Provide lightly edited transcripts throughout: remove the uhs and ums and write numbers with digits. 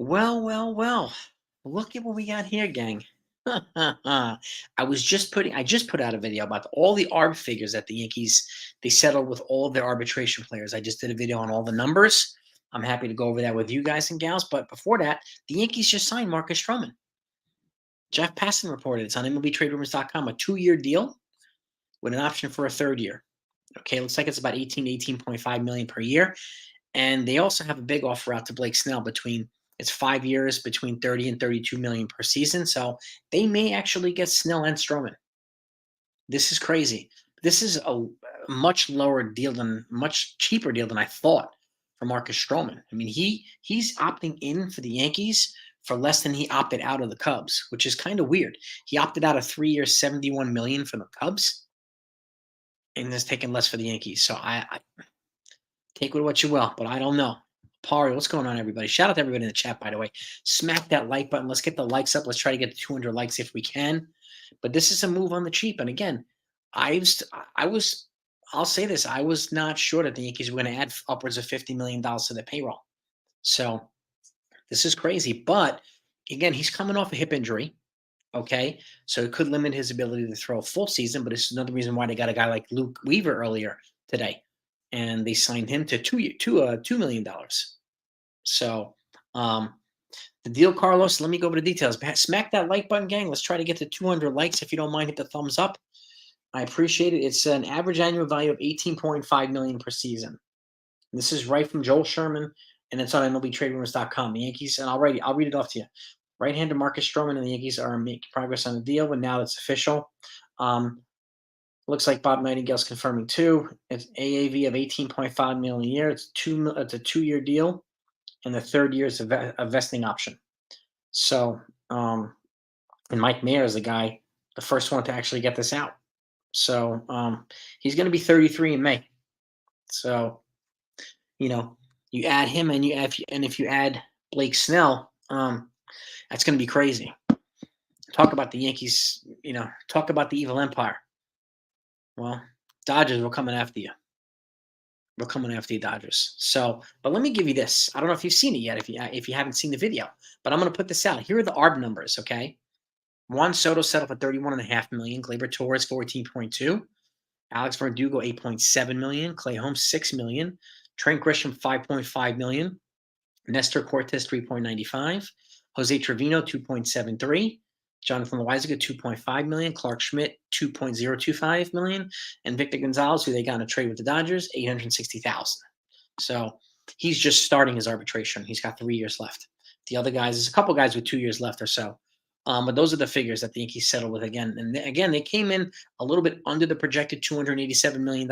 Well, well, well. Look at what we got here, gang. I just put out a video about all the arb figures that the Yankees they settled with all of their arbitration players. I just did a video on all the numbers. I'm happy to go over that with you guys and gals. But before that, the Yankees just signed Marcus Stroman. Jeff Passan reported it's on MLBTradeRumors.com, a 2-year deal with an option for a third year. Okay, looks like it's about 18.5 million per year. And they also have a big offer out to Blake Snell between it's 5 years, between 30 and 32 million per season. So they may actually get Snell and Stroman. This is crazy. This is a much cheaper deal than I thought for Marcus Stroman. I mean, he's opting in for the Yankees for less than he opted out of the Cubs, which is kind of weird. He opted out of 3 years, 71 million for the Cubs, and is taking less for the Yankees. So I take with what you will, but I don't know. Pari, what's going on, everybody? Shout out to everybody in the chat, by the way. Smack that like button. Let's get the likes up. Let's try to get to 200 likes if we can. But this is a move on the cheap. And again, I'll say this, I was not sure that the Yankees were going to add upwards of $50 million to the payroll. So this is crazy. But again, he's coming off a hip injury. Okay. So it could limit his ability to throw a full season. But this is another reason why they got a guy like Luke Weaver earlier today. And they signed him to $2 million. So the deal, Carlos, let me go over the details. Smack that like button, gang. Let's try to get to 200 likes. If you don't mind, hit the thumbs up. I appreciate it. It's an average annual value of 18.5 million per season. And this is right from Joel Sherman, and it's on MLBTradeRumors.com. The Yankees, and I'll read it off to you. Right-hander Marcus Stroman and the Yankees are making progress on the deal, but now it's official. Looks like Bob Nightingale's confirming too. It's AAV of 18.5 million a year. It's a 2-year deal, and the third year is a vesting option. So, and Mike Mayer is the first one to actually get this out. So he's going to be 33 in May. So, you add him, and if you add Blake Snell, that's going to be crazy. Talk about the Yankees. Talk about the evil empire. Well, Dodgers, we're coming after you. We're coming after you, Dodgers. So, but let me give you this. I don't know if you've seen it yet, if you haven't seen the video, but I'm going to put this out. Here are the ARB numbers, okay? Juan Soto settled for $31.5 million. Gleyber Torres, 14.2. Alex Verdugo, 8.7 million. Clay Holmes, 6 million. Trent Grisham, 5.5 million. Nestor Cortez, 3.95. Jose Trevino, 2.73. Jonathan Loaizaga, 2.5 million. Clark Schmidt, 2.025 million. And Victor Gonzalez, who they got in a trade with the Dodgers, 860,000. So he's just starting his arbitration. He's got 3 years left. The other guys, there's a couple guys with 2 years left or so. But those are the figures that the Yankees settled with again. And again, they came in a little bit under the projected $287 million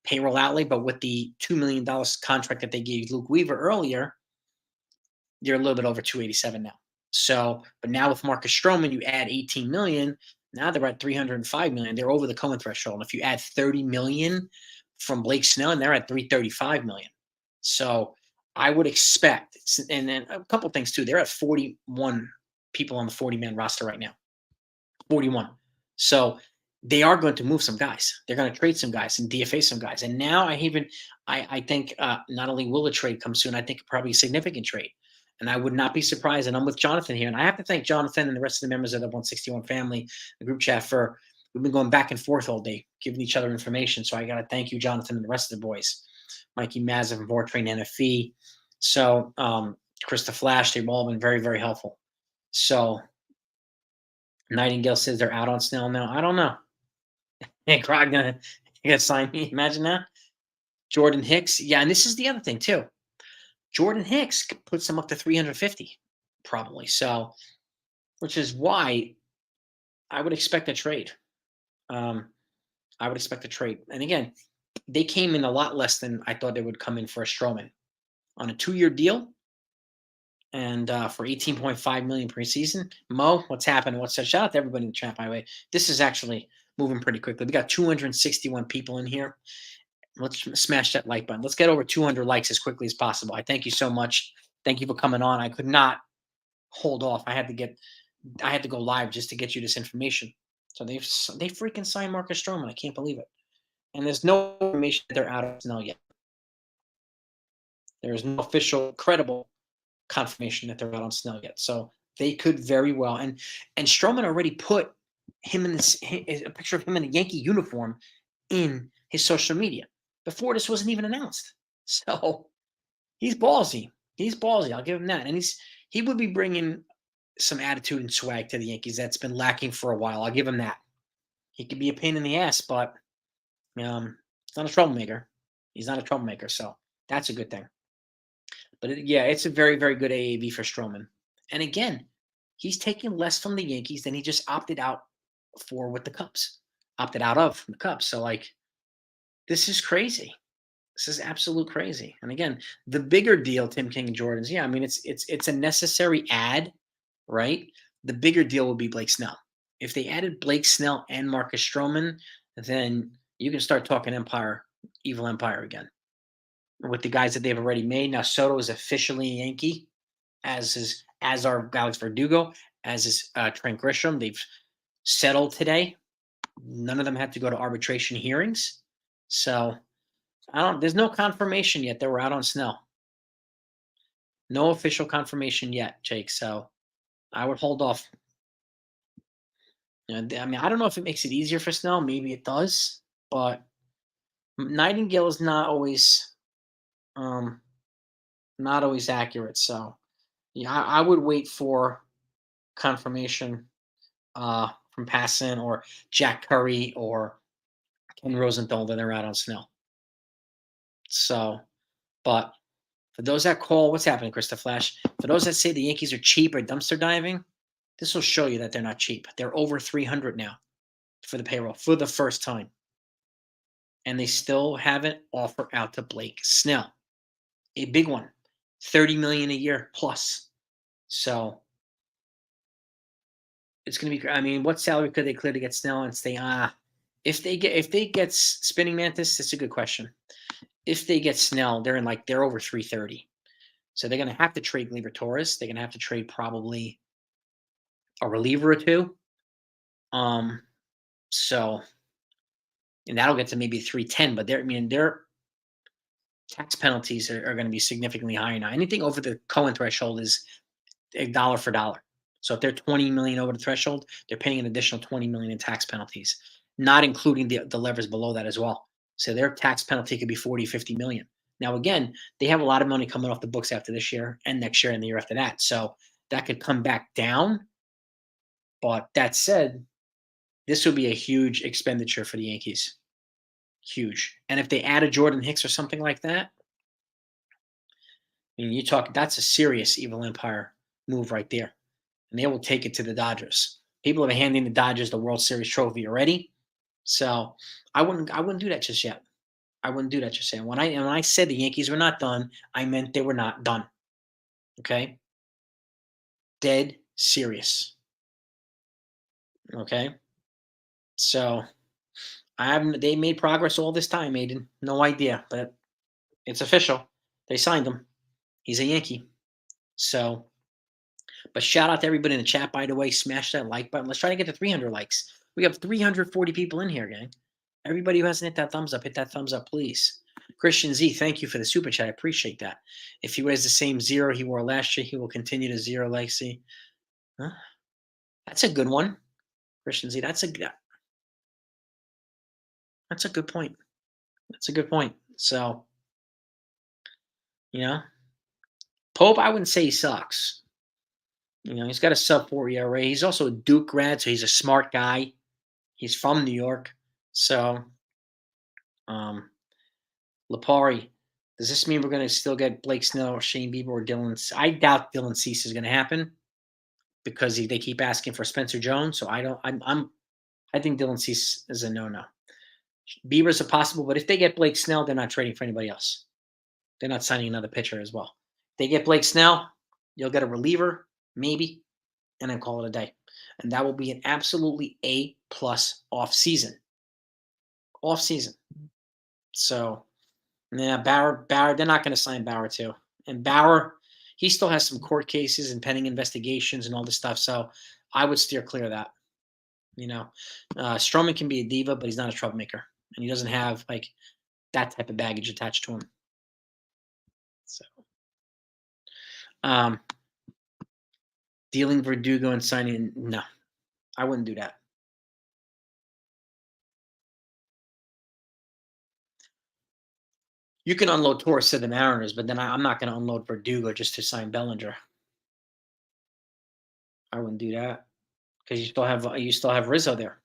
payroll outlay, but with the $2 million contract that they gave Luke Weaver earlier, they're a little bit over 287 now. So, but now with Marcus Stroman, you add 18 million. Now they're at 305 million. They're over the Cohen threshold. And if you add 30 million from Blake Snell, and they're at 335 million. So I would expect, and then a couple things too. They're at 41 people on the 40-man roster right now. 41. So they are going to move some guys. They're going to trade some guys and DFA some guys. And now I think not only will a trade come soon, I think probably a significant trade. And I would not be surprised. And I'm with Jonathan here. And I have to thank Jonathan and the rest of the members of the 161 family, the group chat, we've been going back and forth all day, giving each other information. So I got to thank you, Jonathan, and the rest of the boys. Mikey Mazza from Vortrain NFE. So Krista Flash, they've all been very, very helpful. So Nightingale says they're out on Snell now. I don't know. Hey, Krog gonna sign me. Imagine that. Jordan Hicks. Yeah, and this is the other thing too. Jordan Hicks puts them up to 350, probably. So, which is why I would expect a trade. I would expect a trade. And again, they came in a lot less than I thought they would come in for a Stroman on a 2-year deal. And for 18.5 million per season. Mo, what's happening? Shout out to everybody in the chat, by the way. This is actually moving pretty quickly. We got 261 people in here. Let's smash that like button. Let's get over 200 likes as quickly as possible. I thank you so much. Thank you for coming on. I could not hold off. I had to go live just to get you this information. So they freaking signed Marcus Stroman. I can't believe it. And there's no information that they're out of Snell yet. There is no official, credible confirmation that they're out on Snell yet. So they could very well. And Stroman already put him in a picture of him in a Yankee uniform in his social media before this wasn't even announced. So he's ballsy. He's ballsy. I'll give him that. And he would be bringing some attitude and swag to the Yankees that's been lacking for a while. I'll give him that. He could be a pain in the ass, but he's not a troublemaker. He's not a troublemaker, so that's a good thing. But it's a very, very good AAV for Stroman. And again, he's taking less from the Yankees than he just opted out for with the Cubs. Opted out of from the Cubs. So this is crazy. This is absolute crazy. And again, the bigger deal, Tim King and Jordan's, it's a necessary add, right? The bigger deal will be Blake Snell. If they added Blake Snell and Marcus Stroman, then you can start talking evil empire again. With the guys that they've already made. Now Soto is officially a Yankee, as are Alex Verdugo, as is Trent Grisham. They've settled today. None of them had to go to arbitration hearings. So there's no confirmation yet that we're out on Snell. No official confirmation yet, Jake. So I would hold off. I don't know if it makes it easier for Snell. Maybe it does, but Nightingale is not always accurate. So I would wait for confirmation from Passan or Jack Curry or Ken Rosenthal that they're out on Snell. So, but for those that call, what's happening, Krista Flash? For those that say the Yankees are cheap or dumpster diving, this will show you that they're not cheap. They're over 300 now for the payroll for the first time. And they still have an offer out to Blake Snell. A big one. $30 million a year plus. So it's going to be, what salary could they clear to get Snell and stay? If they get Spinning Mantis, that's a good question. If they get Snell, they're over 330. So they're going to have to trade Gleyber Torres. They're going to have to trade probably a reliever or two. So, and that'll get to maybe 310, but their tax penalties are going to be significantly higher now. Anything over the Cohen threshold is a dollar for dollar. So if they're 20 million over the threshold, they're paying an additional 20 million in tax penalties, not including the levers below that as well. So their tax penalty could be 40, 50 million. Now, again, they have a lot of money coming off the books after this year and next year and the year after that. So that could come back down. But that said, this would be a huge expenditure for the Yankees. Huge. And if they add a Jordan Hicks or something like that, that's a serious evil empire move right there. And they will take it to the Dodgers. People are handing the Dodgers the World Series trophy already. So I wouldn't do that just yet. I wouldn't do that just yet. When I said the Yankees were not done, I meant they were not done. Okay? Dead serious. Okay? So they made progress all this time, Aiden. No idea, but it's official. They signed him. He's a Yankee. So, but shout out to everybody in the chat, by the way. Smash that like button. Let's try to get to 300 likes. We have 340 people in here, gang. Everybody who hasn't hit that thumbs up, hit that thumbs up, please. Christian Z, thank you for the super chat. I appreciate that. If he wears the same 0 he wore last year, he will continue to 0 legacy. Huh? That's a good one. Christian Z, that's a good point. That's a good point. So, Pope, I wouldn't say he sucks. He's got a sub-4 ERA. He's also a Duke grad, so he's a smart guy. He's from New York. So, Lipari, does this mean we're going to still get Blake Snell or Shane Bieber or Dylan? I doubt Dylan Cease is going to happen because they keep asking for Spencer Jones. So I think Dylan Cease is a no-no. Bieber's a possible, but if they get Blake Snell, they're not trading for anybody else. They're not signing another pitcher as well. If they get Blake Snell, you'll get a reliever, maybe, and then call it a day. And that will be an absolutely A+ off-season. Off-season. So, yeah, Bauer, they're not going to sign Bauer too. And Bauer, he still has some court cases and pending investigations and all this stuff. So I would steer clear of that. Stroman can be a diva, but he's not a troublemaker. And he doesn't have that type of baggage attached to him. So, Um, dealing Verdugo and signing, no, I wouldn't do that. You can unload Torres to the Mariners, but then I'm not going to unload Verdugo just to sign Bellinger. I wouldn't do that because you still have Rizzo there.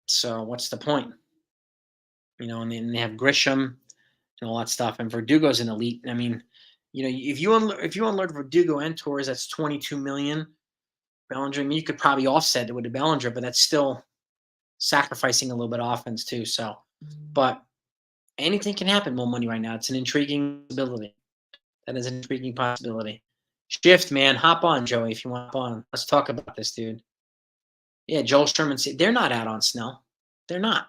So what's the point? And then they have Grisham and all that stuff, and Verdugo's an elite. I mean, if you unload Verdugo and Torres, that's 22 million. Bellinger, I mean, you could probably offset it with the Bellinger, but that's still sacrificing a little bit of offense too. So, but anything can happen. More money right now. It's an intriguing possibility. That is an intriguing possibility. Shift, man. Hop on, Joey, if you want to hop on. Let's talk about this, dude. Yeah, Joel Sherman. They're not out on Snell. They're not.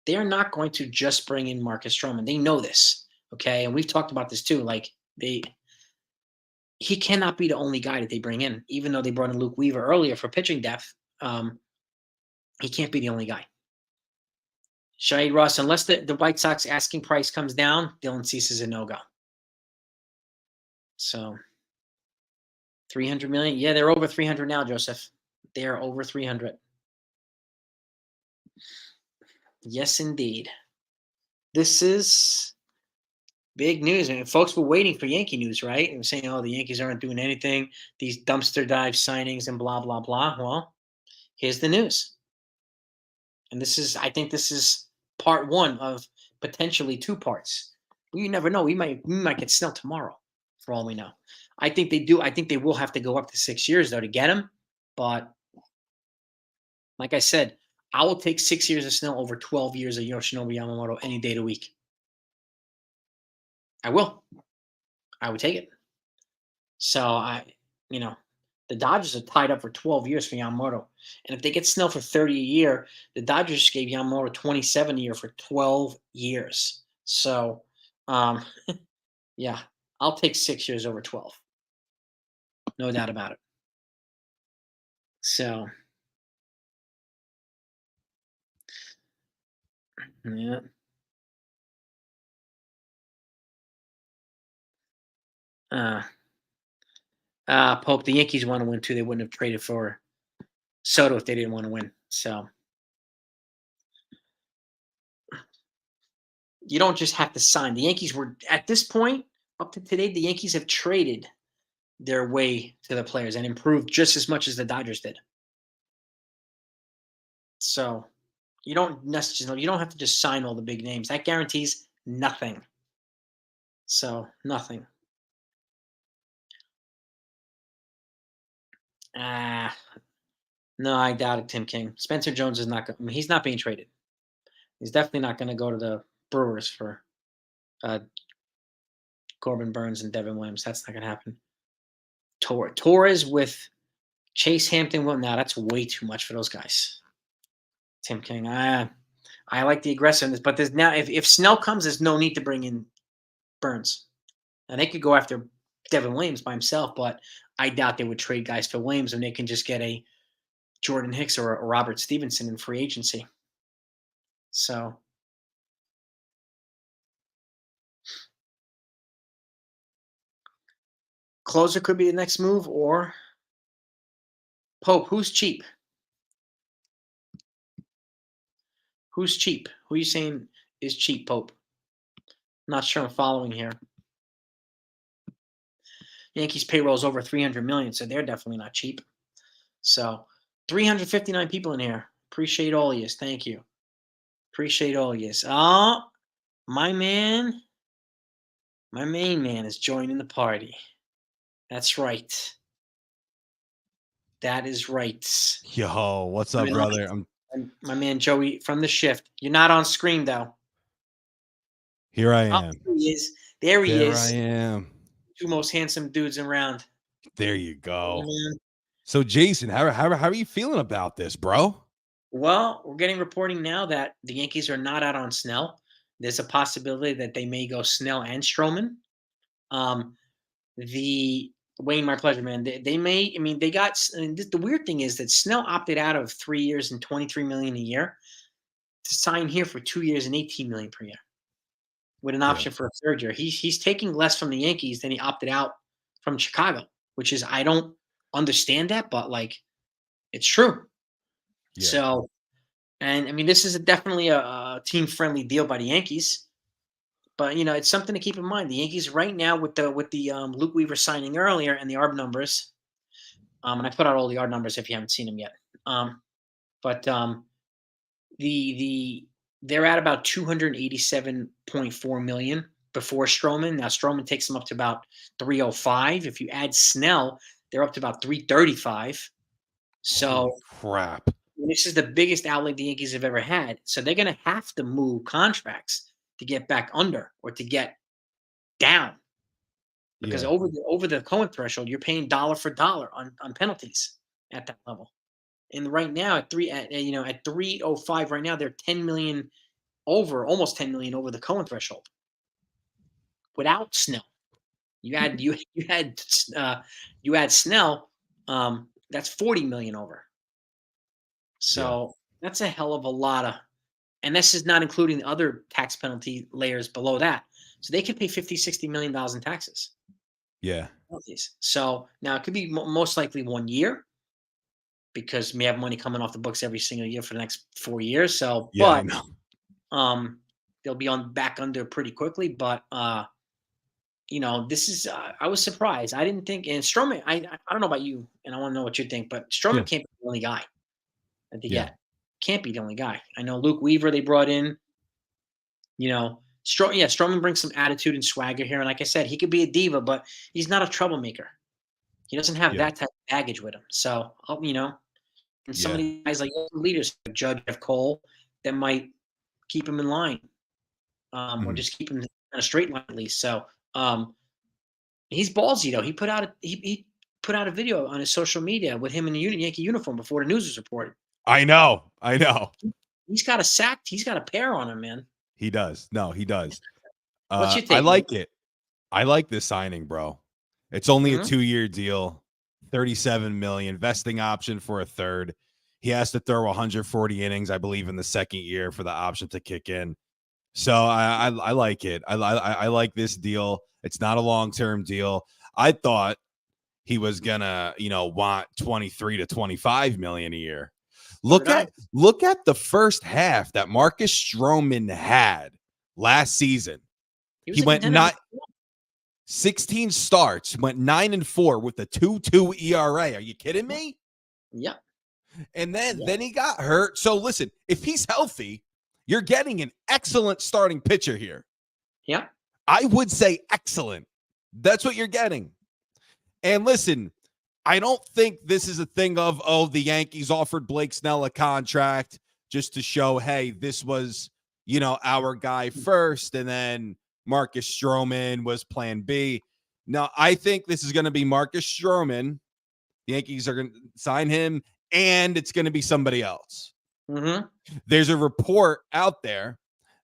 They're not going to just bring in Marcus Stroman. They know this, okay? And we've talked about this too. Like he cannot be the only guy that they bring in, even though they brought in Luke Weaver earlier for pitching depth. He can't be the only guy. Shade Ross, unless the White Sox asking price comes down, Dylan Cease is a no-go. So 300 million. Yeah, they're over 300 now, Joseph. They are over 300. Yes, indeed. This is big news. And folks were waiting for Yankee news, right? And saying, oh, the Yankees aren't doing anything. These dumpster dive signings and blah, blah, blah. Well, here's the news. And I think this is part one of potentially two parts. You never know. We might get Snell tomorrow, for all we know. I think they do. I think they will have to go up to 6 years, though, to get him. But like I said, I will take 6 years of Snell over 12 years of Yoshinobu Yamamoto any day of the week. I will. I would take it. So the Dodgers are tied up for 12 years for Yamamoto. And if they get Snell for 30 a year, the Dodgers gave Yamamoto 27 a year for 12 years. So, yeah, I'll take 6 years over 12. No doubt about it. So, yeah. Pope, the Yankees want to win too. They wouldn't have traded for Soto if they didn't want to win. So, you don't just have to sign. The Yankees were, at this point, up to today, the Yankees have traded their way to the players and improved just as much as the Dodgers did. So, you don't have to just sign all the big names. That guarantees nothing. So, nothing. No, I doubt it, Tim King. Spencer Jones is not going. He's not being traded. He's definitely not going to go to the Brewers for Corbin Burns and Devin Williams. That's not going to happen. Torres with Chase Hampton. Well, now that's way too much for those guys. Tim King. I like the aggressiveness, but there's now if Snell comes, there's no need to bring in Burns. And they could go after Devin Williams by himself, but I doubt they would trade guys for Williams when they can just get a Jordan Hicks or a Robert Stevenson in free agency. So closer could be the next move, or Pope. Who's cheap? Who's cheap? Who are you saying is cheap, Pope? I'm not sure I'm following here. Yankees payroll is over 300 million, so they're definitely not cheap. So 359 people in here. Appreciate all of you. Thank you. Appreciate all of you. Oh, my main man is joining the party. That's right. That is right. Yo, what's up, brother? My man Joey from the shift. You're not on screen though. Here I am. There he is. There he is. I am. Two most handsome dudes around. There you go. So, Jason, how are you feeling about this, bro? Well, we're getting reporting now that the Yankees are not out on Snell. There's a possibility that they may go Snell and Stroman. The Wayne, my pleasure, man. They may. I mean, they got. The weird thing is that Snell opted out of 3 years and $23 million a year to sign here for 2 years and $18 million per year. with an option for a third year. He's taking less from the Yankees than he opted out from Chicago, which is I don't understand that, but like it's true. Yeah. So, and I mean, this is definitely a team friendly deal by the Yankees. But it's something to keep in mind. The Yankees right now with the Luke Weaver signing earlier and the ARB numbers. And I put out all the ARB numbers if you haven't seen them yet. But they're at about 287.4 million before Stroman. Now Stroman takes them up to about 305. If you add Snell, they're up to about 335. So holy crap. this is the biggest outlay the Yankees have ever had. So they're going to have to move contracts to get back under or to get down. Because over the Cohen threshold, you're paying dollar for dollar on penalties at that level. And right now at 305 right now, they're 10 million over, almost 10 million over the Cohen threshold. Without Snell, you add Snell, that's 40 million over. So that's a hell of a lot of, and this is not including the other tax penalty layers below that. So they could pay $50-60 million in taxes. Yeah. So now it could be most likely 1 year because we have money coming off the books every single year for the next 4 years. So, I know. they'll be back under pretty quickly. But this is I was surprised. I didn't think, and Stroman. I don't know about you, and I want to know what you think, but Stroman can't be the only guy that they get. Can't be the only guy. I know Luke Weaver they brought in. Stroman brings some attitude and swagger here, and like I said, he could be a diva, but he's not a troublemaker. He doesn't have that type of baggage with him. So, and some of these guys like leaders, like Judge F. Cole, that might keep him in line, or just keep him on a straight line at least. So, he's ballsy though. He put out a video on his social media with him in the Yankee uniform before the news was reported. I know. He's got a sack. He's got a pair on him, man. He does. No, he does. What's your take? I like it. I like this signing, bro. It's only a 2-year deal, 37 million, vesting option for a third. He has to throw 140 innings, I believe, in the second year for the option to kick in. So I like it. I like this deal. It's not a long-term deal. I thought he was gonna, want 23 to 25 million a year. Look at the first half that Marcus Stroman had last season. He went 16 starts, went 9-4 with a 2.2 ERA. Are you kidding me? Yeah. And then he got hurt. So listen, if he's healthy, you're getting an excellent starting pitcher here. Yeah. I would say excellent. That's what you're getting. And listen, I don't think this is a thing of, the Yankees offered Blake Snell a contract just to show, hey, this was, our guy first, and then Marcus Stroman was plan B. No, I think this is going to be Marcus Stroman. The Yankees are going to sign him, and it's going to be somebody else. There's a report out there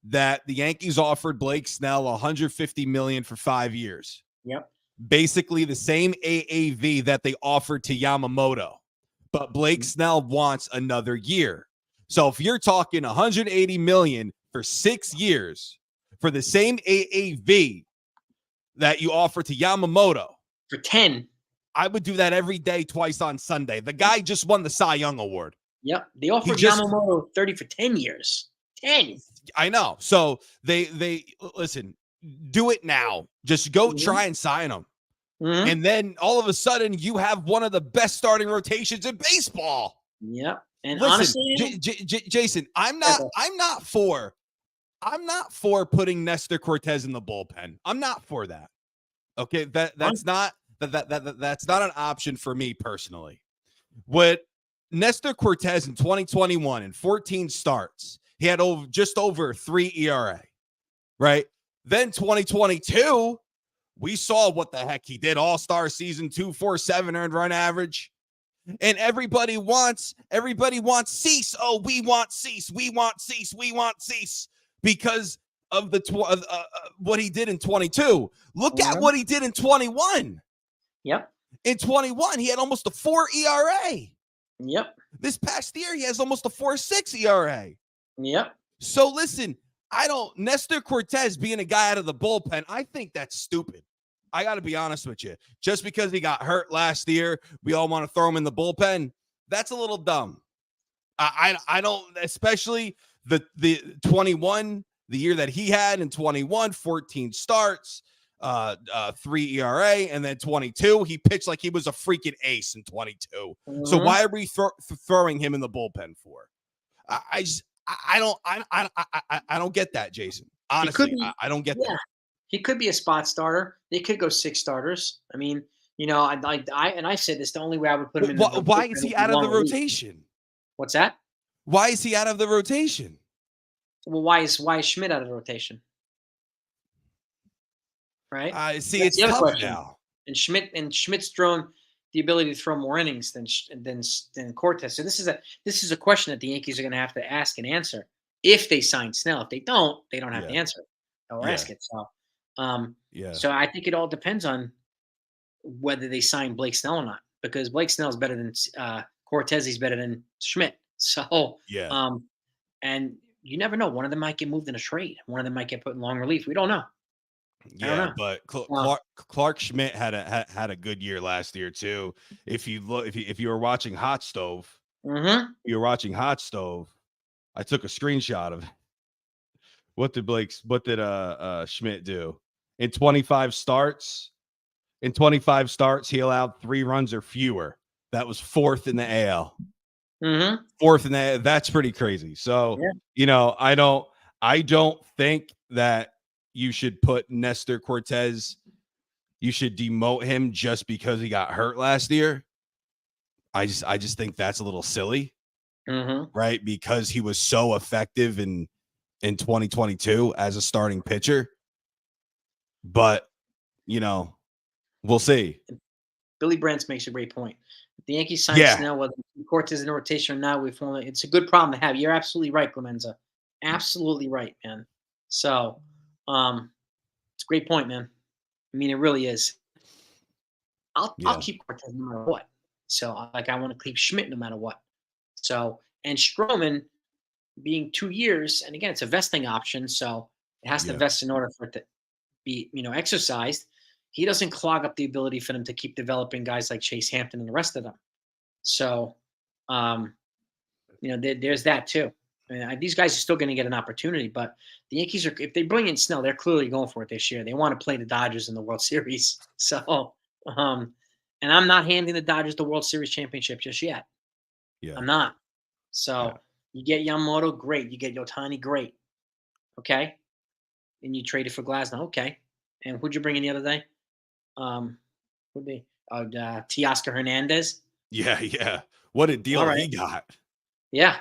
that the Yankees offered Blake Snell $150 million for 5 years. Yep. Basically the same AAV that they offered to Yamamoto, but Blake Snell wants another year. So if you're talking $180 million for 6 years for the same AAV that you offer to Yamamoto for 10, I would do that every day, twice on Sunday. The guy just won the Cy Young Award. Yep. They offered Yamamoto 30 for 10 years. 10. I know. So they listen, do it now. Just go try and sign him. And then all of a sudden you have one of the best starting rotations in baseball. Yep. And listen, honestly, Jason, I'm not for putting Nestor Cortez in the bullpen. I'm not for that. Okay, that's not an option for me personally. With Nestor Cortez in 2021 and 14 starts, he had just over 3 ERA, right? Then 2022, we saw what the heck he did. All-star season, 2.47 earned run average. And everybody wants Cease. Oh, we want Cease. We want Cease. We want Cease because of what he did in 22. Look at what he did in 21. Yep. In 21, he had almost a 4 ERA. Yep. This past year, he has almost a 4.6 ERA. Yep. So listen, Nestor Cortez being a guy out of the bullpen, I think that's stupid. I got to be honest with you. Just because he got hurt last year, we all want to throw him in the bullpen. That's a little dumb. I don't, especially the 21, the year that he had in 21, 14 starts, 3 ERA, and then 22, he pitched like he was a freaking ace in 22. Mm-hmm. So why are we throwing him in the bullpen for? I don't get that, Jason. Honestly, I don't get that. He could be a spot starter. They could go 6 starters. I mean, I said this, the only way I would put him in. Why is he out of the rotation? What's that? Why is he out of the rotation? Well, why is Schmidt out of the rotation? Right. See, it's tough question. Now. And Schmidt's thrown the ability to throw more innings than Cortez. So this is a question that the Yankees are going to have to ask and answer if they sign Snell. If they don't have to answer it or ask it. So, So I think it all depends on whether they sign Blake Snell or not, because Blake Snell is better than Cortez. He's better than Schmidt. So, and you never know. One of them might get moved in a trade. One of them might get put in long relief. We don't know. Yeah, but Clark Schmidt had a good year last year too. If you were watching Hot Stove, you're watching Hot Stove. I took a screenshot of it. What did Schmidt do in 25 starts? In 25 starts, he allowed 3 runs or fewer. That was 4th in the AL. 4th in the AL. That's pretty crazy. So I don't think that you should put Nestor Cortez, you should demote him just because he got hurt last year. I just think that's a little silly, right? Because he was so effective in 2022 as a starting pitcher. But, we'll see. Billy Brantz makes a great point. If the Yankees sign Snell, whether Cortez in the rotation or not, it's a good problem to have. You're absolutely right, Clemenza. Absolutely right, man. So, it's a great point, man. I mean, it really is. I'll keep Cortez no matter what. So, I want to keep Schmidt no matter what. So, and Stroman being 2 years, and again, it's a vesting option, so it has to vest in order for it to be, exercised. He doesn't clog up the ability for them to keep developing guys like Chase Hampton and the rest of them. So, there's that too. I mean, these guys are still going to get an opportunity, but the Yankees if they bring in Snell, they're clearly going for it this year. They want to play the Dodgers in the World Series. So, and I'm not handing the Dodgers the World Series championship just yet. Yeah, I'm not. So you get Yamamoto, great. You get Yotani, great. Okay, and you traded for Glasnow, okay. And who'd you bring in the other day? Would be Teoscar Hernandez. Yeah. What a deal he got. Yeah.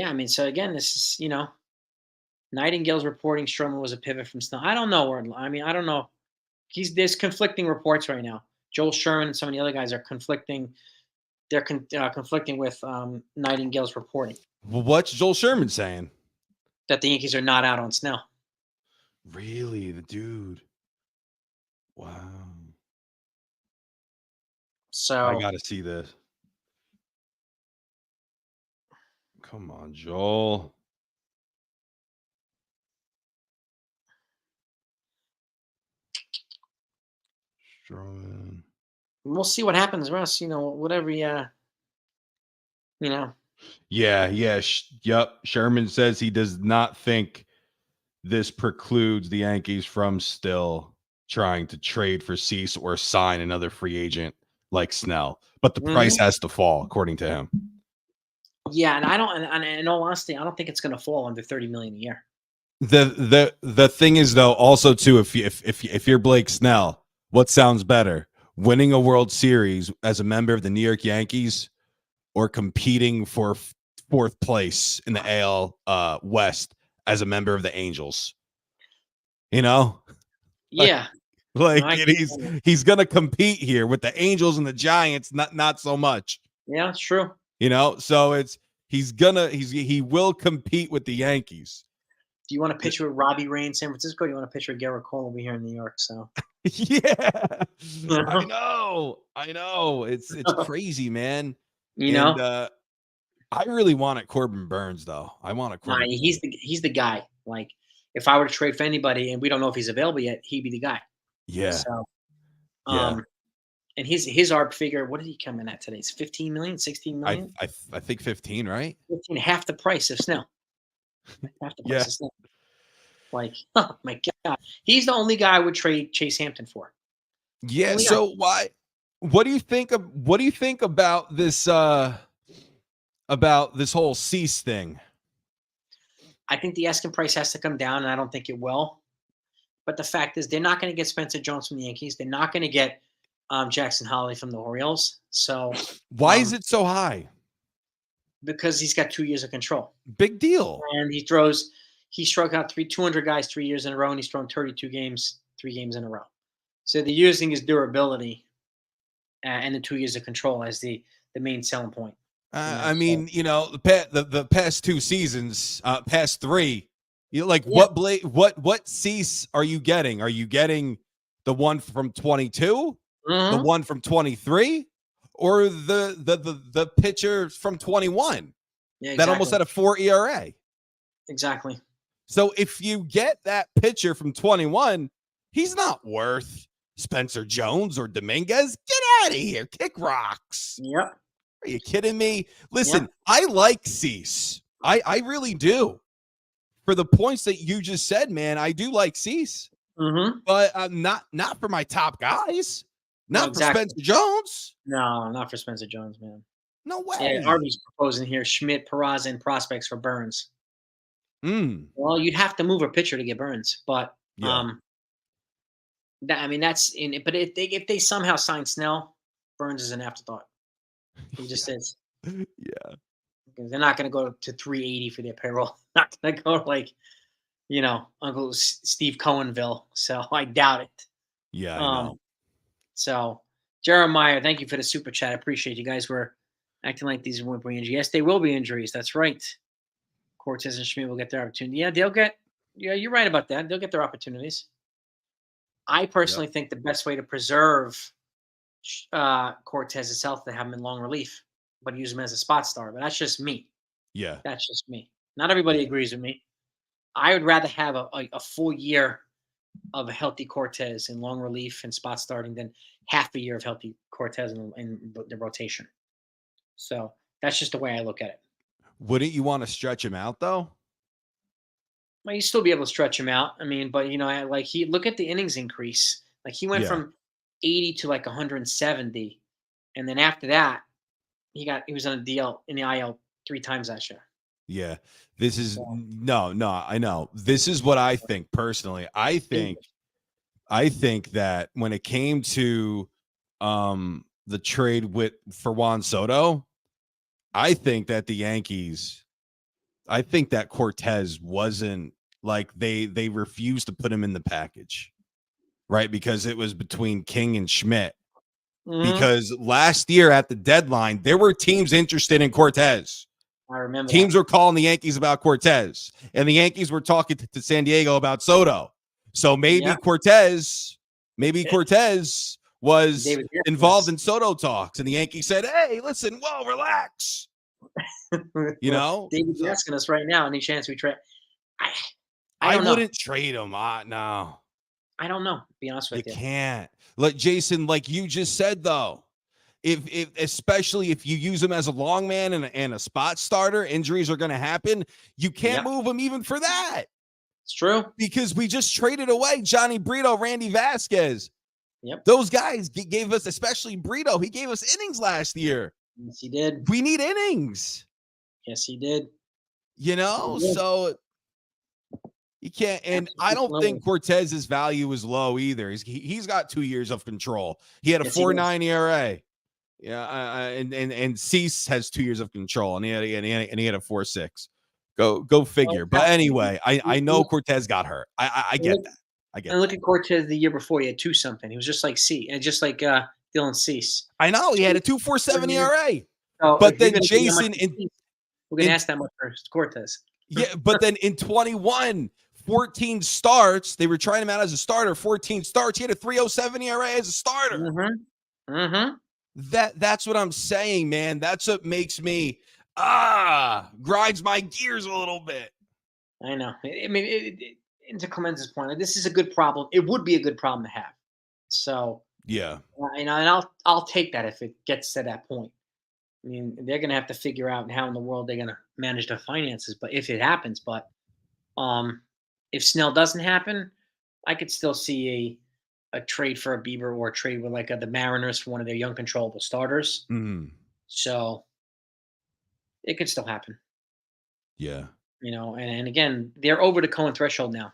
I mean, so again, this is Nightingale's reporting Stroman was a pivot from Snell. I don't know I don't know. There's conflicting reports right now. Joel Sherman and some of the other guys are conflicting. They're conflicting with Nightingale's reporting. Well, what's Joel Sherman saying? That the Yankees are not out on Snell. Really, the dude. Wow. So I gotta see this. Come on, Joel. Stroman. We'll see what happens, Russ. Whatever. Yeah. Yep. Sherman says he does not think this precludes the Yankees from still trying to trade for Cease or sign another free agent like Snell, but the price has to fall, according to him. Yeah, and I don't. And in all honesty, I don't think it's going to fall under $30 million a year. The thing is, though, also too, if you're Blake Snell, what sounds better, winning a World Series as a member of the New York Yankees, or competing for 4th place in the AL West as a member of the Angels? Yeah. He's gonna compete here with the Angels and the Giants, not so much. Yeah, it's true. So he will compete with the Yankees. Do you want to pitch with Robbie Ray in San Francisco? Or do you want to pitch with Garrett Cole over here in New York? So yeah, I know. It's crazy, man. I really wanted Corbin Burns, though. I want a Corbin. Nah, he's the guy. Like, if I were to trade for anybody, and we don't know if he's available yet, he'd be the guy. Yeah. So, Yeah. and his ARB figure, what did he come in at today? It's 15 million, 16 I million? I think 15, right? 15, half the price of Snell. Half the Yeah. price of Snell. Like, oh my God. He's the only guy I would trade Chase Hampton for. Yeah. Only guy. So what do you think about this whole Cease thing? I think the asking price has to come down, and I don't think it will. But the fact is, they're not going to get Spencer Jones from the Yankees. They're not going to get Jackson Holliday from the Orioles. So Why is it so high? because he's got 2 years of control. Big deal. And he struck out 200 guys 3 years in a row, and he's thrown 32 games, 3 games in a row. So they're using his durability and the 2 years of control as the main selling point. I mean, the past 2 seasons, past 3, what Cease are you getting? Are you getting the one from 22, the one from 23, or the pitcher from 21 that almost had a 4 ERA? Exactly. So if you get that pitcher from 21, he's not worth Spencer Jones or Dominguez. Get out of here. Kick rocks. Yep. Are you kidding me? Listen, I like Cease. I really do. For the points that you just said, man, I do like Cease. But not for my top guys. Not for Spencer Jones. No, not for Spencer Jones, man. No way. Yeah, Arby's proposing here Schmidt, Peraza, and prospects for Burns. Well, you'd have to move a pitcher to get Burns, but that's in it. But if they somehow sign Snell, Burns is an afterthought. He just is. Yeah. Because they're not going to go to 380 for their payroll. Not going to go like, Uncle Steve Cohenville. So I doubt it. Yeah, I know. So Jeremiah, thank you for the super chat. I appreciate you guys were acting like these won't be injuries. Yes, they will be injuries. That's right. Cortez and Schmidt will get their opportunity. Yeah, you're right about that. They'll get their opportunities. I personally think the best way to preserve Cortez is to have him in long relief, but use him as a spot starter. But that's just me. Yeah. That's just me. Not everybody agrees with me. I would rather have a full year of a healthy Cortez in long relief and spot starting than half a year of healthy Cortez in the rotation. So that's just the way I look at it. Wouldn't you want to stretch him out though? Well, you still be able to stretch him out. I mean, but look at the innings increase. Like he went from 80 to like 170, and then after that, he was on a DL in the IL 3 times that year. Yeah, this is no. I know. This is what I think personally. I think that when it came to the trade for Juan Soto, I think that the Yankees, I think that Cortez wasn't like they refused to put him in the package, right? Because it was between King and Schmidt. Because last year at the deadline, there were teams interested in Cortez. I remember teams were calling the Yankees about Cortez, and the Yankees were talking to San Diego about Soto. So maybe Cortez was involved in Soto talks, and the Yankees said, "Hey, listen, whoa, relax." David's asking us right now, any chance we trade? I wouldn't trade him. No. I don't know. Be honest with you. You can't. Like Jason, like you just said, though, if especially if you use him as a long man and a spot starter, injuries are going to happen. You can't move him even for that. It's true. Because we just traded away Johnny Brito, Randy Vasquez. Yep. Those guys gave us, especially Brito, he gave us innings last year. Yes, he did. We need innings. Yes, he did. So you can't, and I don't think Cortez's value is low either. He's got 2 years of control. He had a 4.9 ERA. Yeah, and Cease has 2 years of control, and he had a 4.6. Go figure. But anyway, I know Cortez got hurt. I get that. And look at Cortez the year before. He had 2-something. He was just like Dylan Cease. I know he had a 2.47 ERA. So but then Jason, we're gonna ask that much for Cortez. Yeah, but then in 21, 14 starts. They were trying him out as a starter. 14 starts. He had a 3.07 ERA as a starter. Mm-hmm. That's what I'm saying, man. That's what makes me. Grinds my gears a little bit. I know. I mean, to Clemence's point, this is a good problem. It would be a good problem to have. So, Yeah. and I'll take that if it gets to that point. I mean, they're going to have to figure out how in the world they're going to manage their finances, but if it happens, if Snell doesn't happen, I could still see a trade for a Bieber or a trade with the Mariners for one of their young controllable starters. Mm. So it could still happen. Yeah. And again, they're over the Cohen threshold now.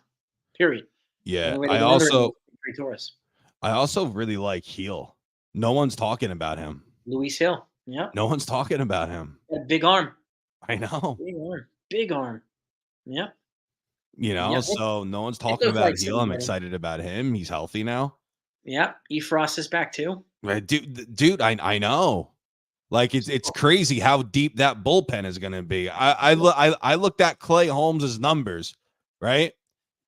Period. Yeah. I also really like Heel. No one's talking about him. Luis Hill. Yeah. No one's talking about him. Big arm. I know. Big arm. Yeah. So no one's talking about Heel. I'm excited about him. He's healthy now. Yeah. Frost is back too. Dude, I know. Like it's crazy how deep that bullpen is going to be. I looked at Clay Holmes's numbers, right?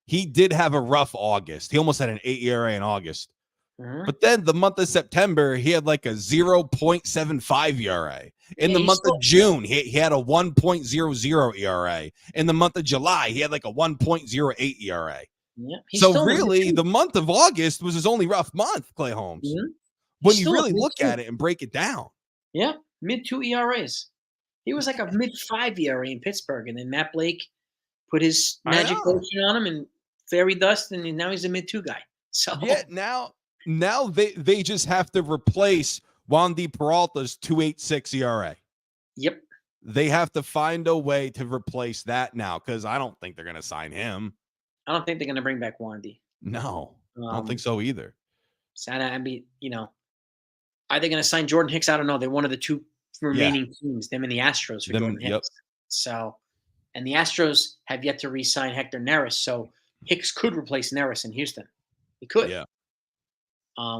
He did have a rough August. He almost had an 8 ERA in August. Mm-hmm. But then the month of September, he had like a 0.75 ERA. In the month of June, he had a 1.00 ERA. In the month of July, he had like a 1.08 ERA. Yeah, so really, the month of August was his only rough month, Clay Holmes. Mm-hmm. When you really look at it and break it down. Yeah, mid-2 ERAs. He was like a mid-5 ERA in Pittsburgh, and then Matt Blake put his magic potion on him and fairy dust, and now he's a mid-2 guy. So yeah, now they just have to replace Wandy Peralta's 2.86 ERA. Yep. They have to find a way to replace that now because I don't think they're going to sign him. I don't think they're going to bring back Wandy. No, I don't think so either. I mean, are they going to sign Jordan Hicks? I don't know. They're one of the two remaining teams, them and the Astros for Jordan Hicks. Yep. So, and the Astros have yet to re-sign Hector Neris, so Hicks could replace Neris in Houston. He could. Yeah.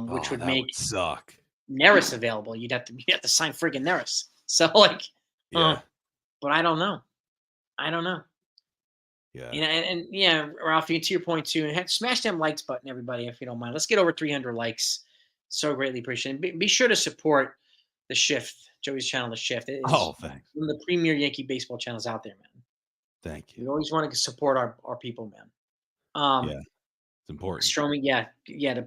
Which would make suck. Neris available. You'd have to sign friggin' Neris. So yeah. But I don't know. Yeah. And yeah, Ralphie, to your point too, smash them likes button, everybody, if you don't mind. Let's get over 300 likes. So greatly appreciated. Be sure to support The Shift, Joey's channel, The Shift. Thanks. One of the premier Yankee baseball channels out there, man. Thank you. We always want to support our people, man. Yeah, it's important. Stroman, yeah.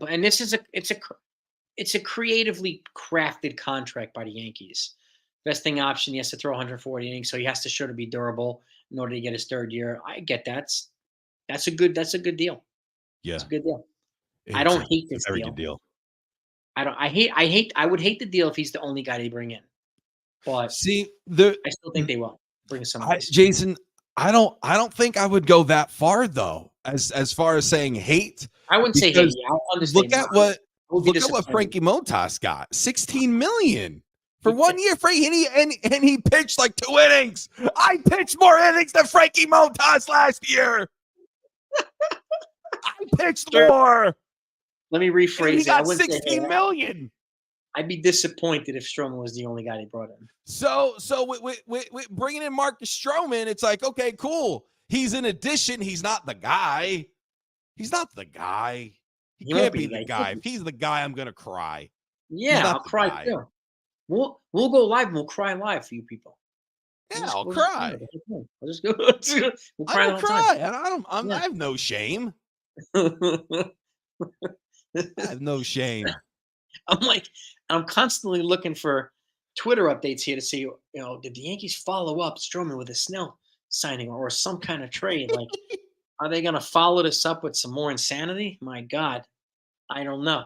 And this is it's a creatively crafted contract by the Yankees. Vesting option, he has to throw 140 innings, so he has to show to be durable in order to get his third year. I get that. That's a good deal. Yeah, it's a good deal. I don't hate this very deal. Good deal. I would hate the deal if he's the only guy they bring in. But I still think they will bring someone else. Jason, I don't think I would go that far though. As far as saying hate, I wouldn't say hate. I'll understand. Look at what Frankie Montas got. $16 million for 1 year. And he pitched like 2 innings. I pitched more innings than Frankie Montas last year. I pitched more. Let me rephrase it. He got $16 million. I'd be disappointed if Stroman was the only guy they brought in. So with bringing in Marcus Stroman, it's like, okay, cool. He's an addition. He's not the guy. He can't be the guy. If he's the guy, I'm gonna cry. Yeah, I'll cry too. We'll go live and we'll cry live for you people. Yeah, I'll cry. We'll just go. We'll cry. I will cry. I have no shame. I have no shame. I'm constantly looking for Twitter updates here to see, did the Yankees follow up Stroman with a Snell signing or some kind of trade? Like, are they going to follow this up with some more insanity? My God, I don't know.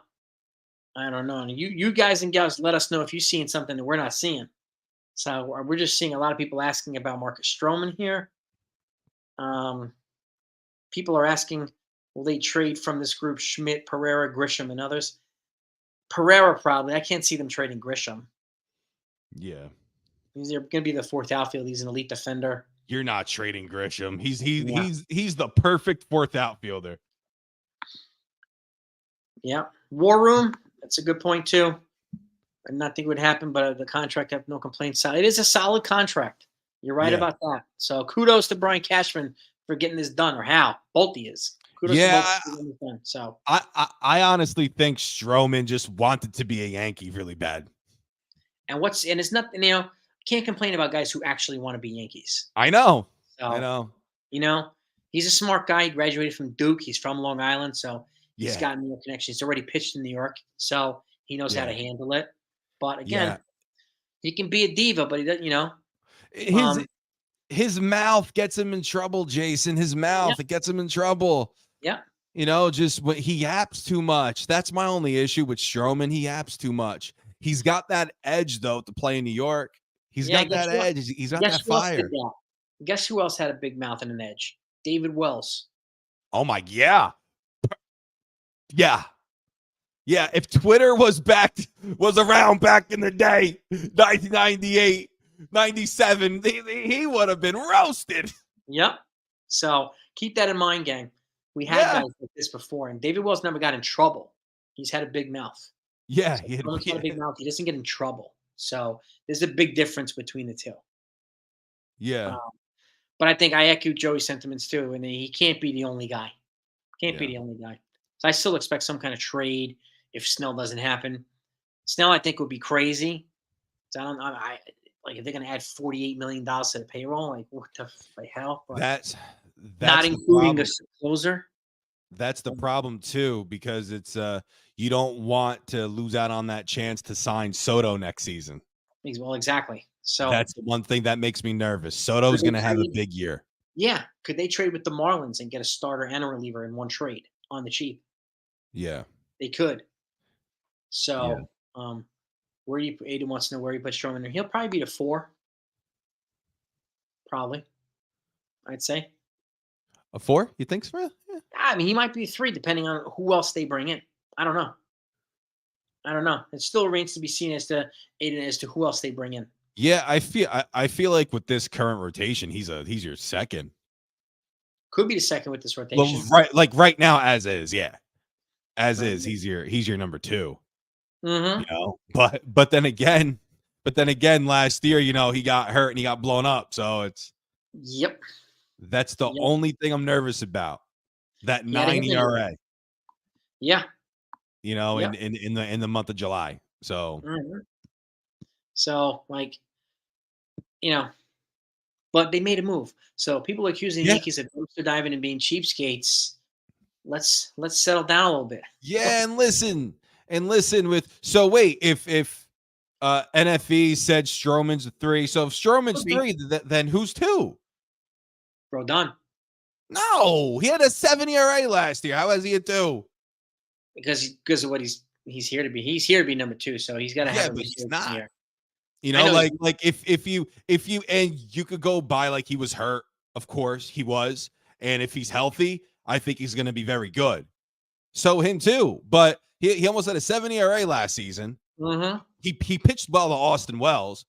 And you guys and gals, let us know if you're seeing something that we're not seeing. So we're just seeing a lot of people asking about Marcus Stroman here. People are asking, will they trade from this group Schmidt, Pereira, Grisham, and others? Pereira probably. I can't see them trading Grisham. Yeah. He's going to be the fourth outfield. He's an elite defender. You're not trading Grisham. He's the perfect fourth outfielder. Yeah. War Room. That's a good point too. I did not think it would happen, but the contract, I have no complaints. It is a solid contract. You're right about that. So kudos to Brian Cashman for getting this done, or Hal Bolte is. Kudos to both done. So I honestly think Stroman just wanted to be a Yankee really bad. And it's nothing, can't complain about guys who actually want to be Yankees. I know. I So, know. you know, he's a smart guy. He graduated from Duke. He's from Long Island, so he's Yeah. got New York connections. He's already pitched in New York, so he knows how to Yeah. handle it. But Yeah. again, he can be a diva, but he doesn't, His um, his mouth gets him in trouble, Jason. His yeah, mouth, it gets him in trouble. yeah, Just when he yaps too much. That's my only issue with Stroman. He yaps too much. He's got that edge though to play in New York. He's yeah. got that edge. He's got Guess that who else did fire. that? Guess who else had a big mouth and an edge? David Wells. Oh my, yeah. Yeah. Yeah, if Twitter was around back in the day, 1998, 97, he would have been roasted. Yep. So keep that in mind, gang. We had Yeah. guys like this before, and David Wells never got in trouble. He's had a big mouth. Yeah, So someone's got a big mouth, he doesn't get in trouble. So there's a big difference between the two. yeah, Um, but I think I echo Joey's sentiments too, and he can't be the only guy. Can't be yeah. the only guy. So I still expect some kind of trade if Snell doesn't happen. Snell, I think, would be crazy. So I like if they're going to add $48 million to the payroll, like what the hell? But That's not that's the including problem. the closer. That's the problem too, because it's you don't want to lose out on that chance to sign Soto next season. Well, exactly. So That's the one thing that makes me nervous. could Soto's they going to have a trade? big year. Yeah, could they trade with the Marlins and get a starter and a reliever in one trade on the cheap? Yeah. They could. Yeah. So, where do you Aiden wants to know where you put Stroman in? He'll probably be the 4, probably. I'd say. A 4? You think so? Yeah. I mean, he might be 3 depending on who else they bring in. I don't know. I don't know. It still remains to be seen as to Aiden as to who else they bring in. Yeah, I feel like with this current rotation, he's your second. Could be the second with this Well, rotation. right now as is, yeah. As Right. is, he's your number 2, Mm-hmm. But then again, last year, he got hurt and he got blown up. So Yep. that's the Yep. only thing I'm nervous about. That He had a 9 hip injury. ERA, Yeah. in Yep. the month of July. So Mhm. So, but they made a move. So people accusing the yeah, Yankees of dumpster diving and being cheapskates. Let's settle down a little bit. yeah, and listen with so wait, if NFE said Stroman's a 3, so if Stroman's Could be. 3, then who's 2? Rodon, No, he had a 7 ERA last year. How is he a 2? because of what he's here to be. He's here to be number 2, so he's got to have Yeah, a but he's resurgence not. here. I know. Like if you and you could go by like he was hurt, of course he was, and if he's healthy, I think he's going to be very good. So him too, but he almost had a 7 ERA last season. Mm-hmm. He pitched well to Austin Wells,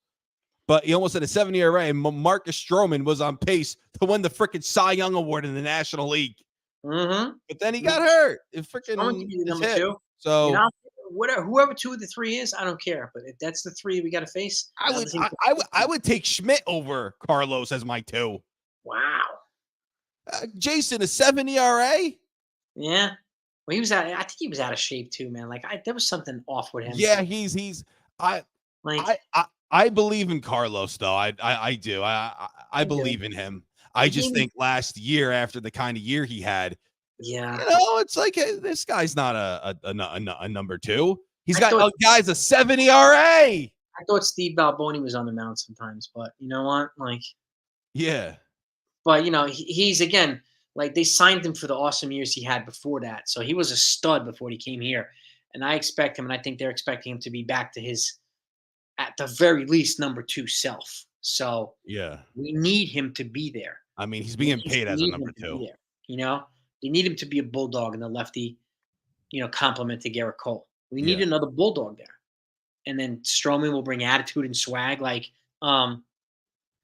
but he almost had a 7 ERA. And Marcus Stroman was on pace to win the freaking Cy Young Award in the National League. Mm-hmm. But then he got hurt. It Someone freaking can be the his number hip. 2. So Whatever, whoever 2 of the 3 is, I don't care. But if that's the 3 we got to face, I would take Schmidt over Carlos as my 2. Wow. Jason, a 7 ERA? Yeah. Well, he was out. I think he was out of shape too, man. Like there was something off with him. Yeah, he's I Like I believe in Carlos though. I do. I do. believe in him. I just Maybe- think last year, after the kind of year he had, Yeah. it's like hey, this guy's not a number 2. He's I got thought- guys a 7 ERA. I thought Steve Balboni was on the mound sometimes, but you know what? Yeah. But he's again like they signed him for the awesome years he had before that, so he was a stud before he came here, and I expect him, and I think they're expecting him to be back to his, at the very least, number 2 self. So Yeah. we need him to be there. I mean, he's being paid as a Need number him to be 2. there, they need him to be a bulldog and the lefty, complement to Garrett Cole. We need Yeah. another bulldog there, and then Stroman will bring attitude and swag.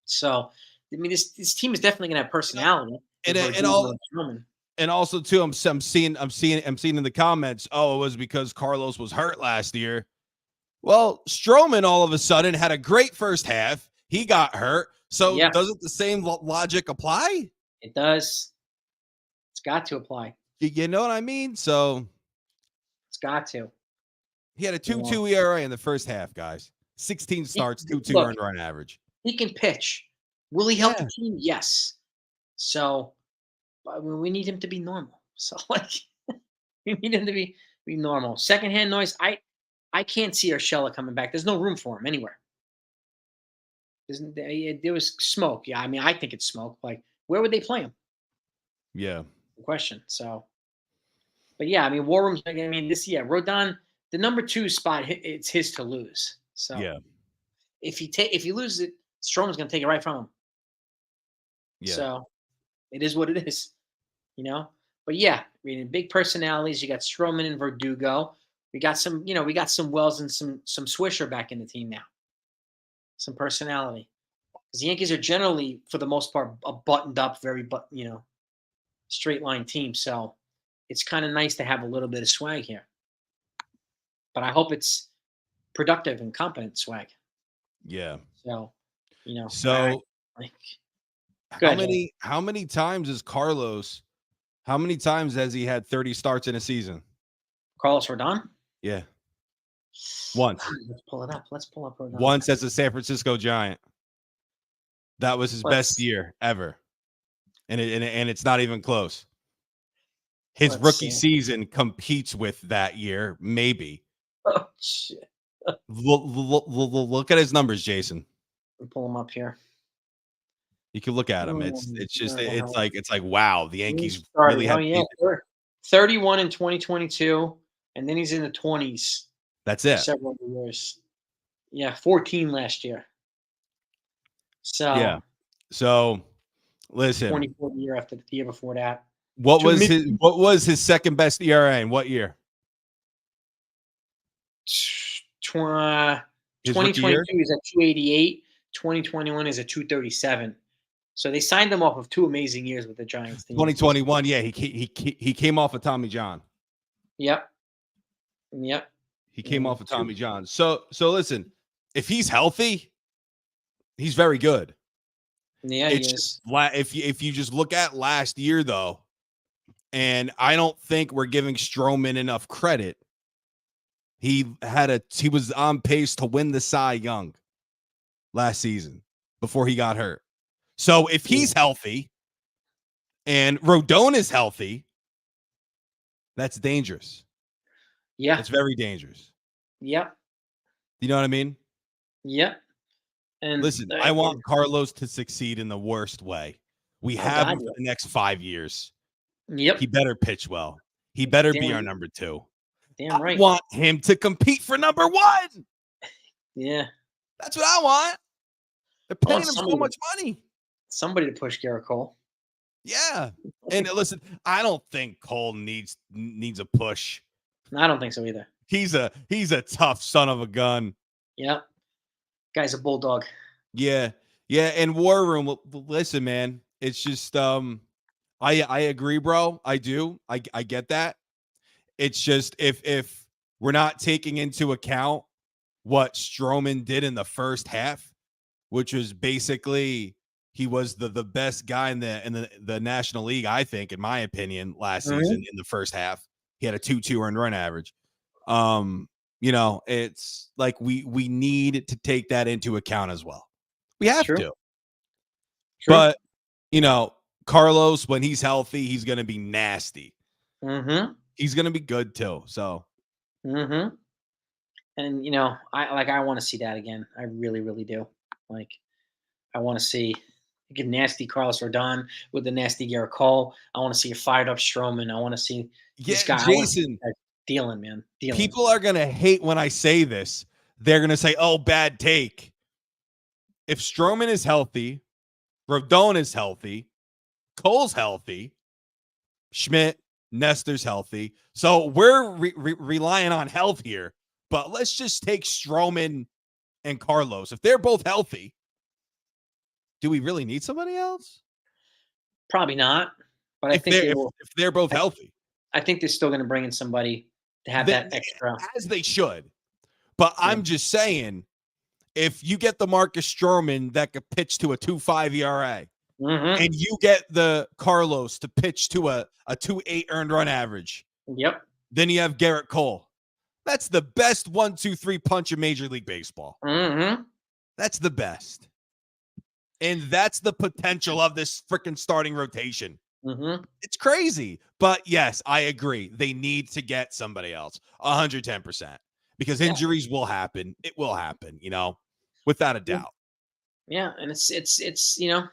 So I mean, this team is definitely gonna have personality. And also too, I'm seeing in the comments, oh, it was because Carlos was hurt last year. Well, Stroman all of a sudden had a great first half. He got hurt. So Yeah. doesn't the same logic apply? It does. It's got to apply. You know what I mean? So It's got to. he had a 2.2 ERA in the first half, guys. 16 starts, 2.2 Look, earned run average. He can pitch. Will he help the Yeah. team? Yes. So, we need him to be normal. So, like, we need him to be normal. Secondhand noise. I can't see Urshela coming back. There's no room for him anywhere. There was smoke. Yeah, I mean, I think it's smoke. Like, where would they play him? Yeah. The question. So, but yeah, I mean, War Room's. I mean, Rodon, the number 2 spot, it's his to lose. So, Yeah. if he loses it, Stroman's going to take it right from him. Yeah. So, it is what it is, you know. But yeah, I mean, big personalities. You got Stroman and Verdugo. We got some Wells and some Swisher back in the team now. Some personality. Because the Yankees are generally, for the most part, a buttoned up, straight line team. So it's kind of nice to have a little bit of swag here. But I hope it's productive and competent swag. Yeah. So, So like, how many times is Carlos? How many times has he had 30 starts in a season? Carlos Rodon? Yeah. Once. Let's pull it up. Let's pull up Rodon. Once as a San Francisco Giant. That was his best year ever. And it's not even close. His rookie season competes with that year, maybe. Oh, shit. Look at his numbers, Jason. I'll pull them up here. You can look at him. It's like wow, the Yankees really have. 31 in 2022, and then he's in the 20s. That's it. Several years. Yeah, 14 last year. So yeah. So listen, 24 year after the year before that. What was his second best ERA in what year? 2022 is at 288. 2021 is at 237. So they signed him off of 2 amazing years with the Giants. 2021, yeah, he came off of Tommy John. Yep. He came off of Tommy John. So listen, if he's healthy, he's very good. Yeah, he is. If you just look at last year, though, and I don't think we're giving Stroman enough credit. He was on pace to win the Cy Young last season before he got hurt. So if he's healthy and Rodon is healthy, that's dangerous. Yeah. It's very dangerous. Yep. You know what I mean? Yep. And listen, I want Carlos to succeed in the worst way. We have him for the next 5 years. Yep. He better pitch well. He better be our number 2. Damn right. I want him to compete for number 1. Yeah. That's what I want. They're paying him so much money. Somebody to push Garrett Cole. Yeah. And listen, I don't think Cole needs a push. I don't think so either. He's a tough son of a gun. Yep. Guy's a bulldog. Yeah. Yeah. And War Room, listen, man, it's just I agree, bro. I do. I get that. It's just if we're not taking into account what Stroman did in the first half, which was basically he was the best guy in the National League, I think, in my opinion, last season in the first half. He had a 2.2 earned run average. It's like we need to take that into account as well. We have to. But Carlos, when he's healthy, he's going to be nasty. He's going to be good too. So. And I want to see that again. I really, really do. Like, I want to see a nasty Carlos Rodon with the nasty Garrett Cole. I want to see a fired up Stroman. I want to see this guy. Jason, dealing, man. Dealing. People are going to hate when I say this. They're going to say, oh, bad take. If Stroman is healthy, Rodon is healthy, Cole's healthy, Schmidt, Nestor's healthy. So we're relying on health here. But let's just take Stroman and Carlos. If they're both healthy, do we really need somebody else? Probably not. But I think if they're both healthy. I think they're still going to bring in somebody to have that extra. As they should. But I'm just saying, if you get the Marcus Stroman that could pitch to a 2.5 ERA, and you get the Carlos to pitch to a 2.8 earned run average, then you have Garrett Cole. That's the best 1-2-3 punch in Major League Baseball. That's the best. And that's the potential of this freaking starting rotation. Mm-hmm. It's crazy. But yes, I agree. They need to get somebody else 110% because injuries will happen. It will happen, without a doubt. Yeah. And it's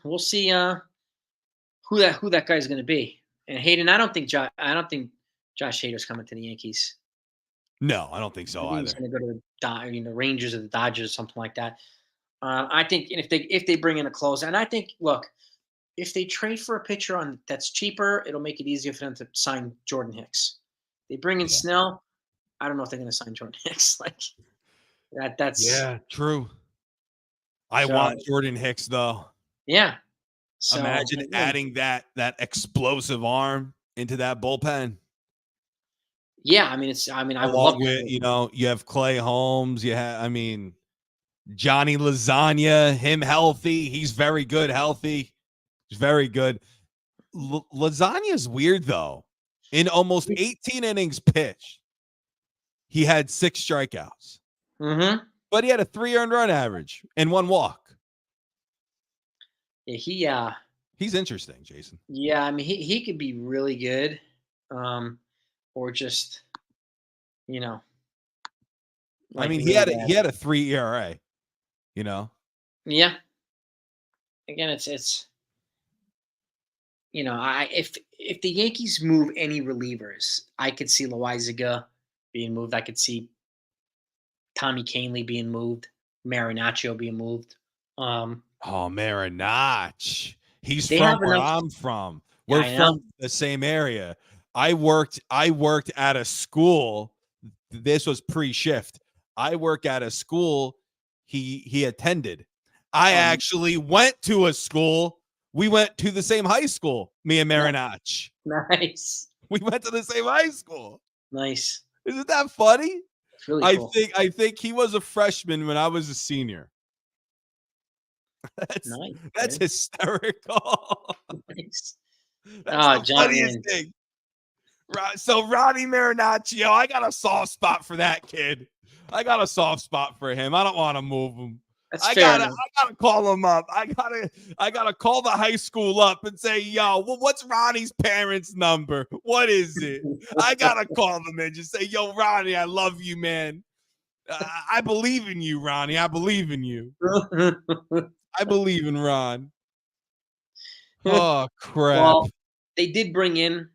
we'll see who that guy's going to be. And Hayden, I don't think Josh Hader's coming to the Yankees. No, I don't think so I think he's either. going to go to the Rangers or the Dodgers or something like that. I think if they bring in a closer, and I think if they trade for a pitcher that's cheaper, it'll make it easier for them to sign Jordan Hicks. They bring in Snell. I don't know if they're going to sign Jordan Hicks like that. That's true. I want Jordan Hicks though. Yeah. So imagine adding that explosive arm into that bullpen. Yeah, I would love with you have Clay Holmes, Johnny Lasagna, him healthy. He's very good healthy. He's very good. Lasagna's weird though. In almost 18 innings pitched, he had 6 strikeouts. Mm-hmm. But he had a 3 earned run average and 1 walk. Yeah, he's interesting, Jason. Yeah, he could be really good, or just, he had a 3 ERA. Yeah. Again, it's if the Yankees move any relievers, I could see Loizaga being moved. I could see Tommy Kahnle being moved, Marinaccio being moved. Marinaccio. He's from where I'm from. We're from the same area. I worked at a school. This was pre-shift. I work at a school he attended. I actually went to a school. We went to the same high school, me and Marinaccio. Nice. We went to the same high school. Nice. Isn't that funny? It's really cool. I think he was a freshman when I was a senior. That's hysterical. Nice. That's the funniest thing. So Ronnie Marinaccio, I got a soft spot for that kid. I got a soft spot for him. I don't want to move him. I gotta call him up. I gotta call the high school up and say, yo, what's Ronnie's parents' number? What is it? I gotta call them and just say, yo, Ronnie, I love you, man. I believe in you, Ronnie. I believe in you. I believe in Ron. Oh crap! Well, they did bring in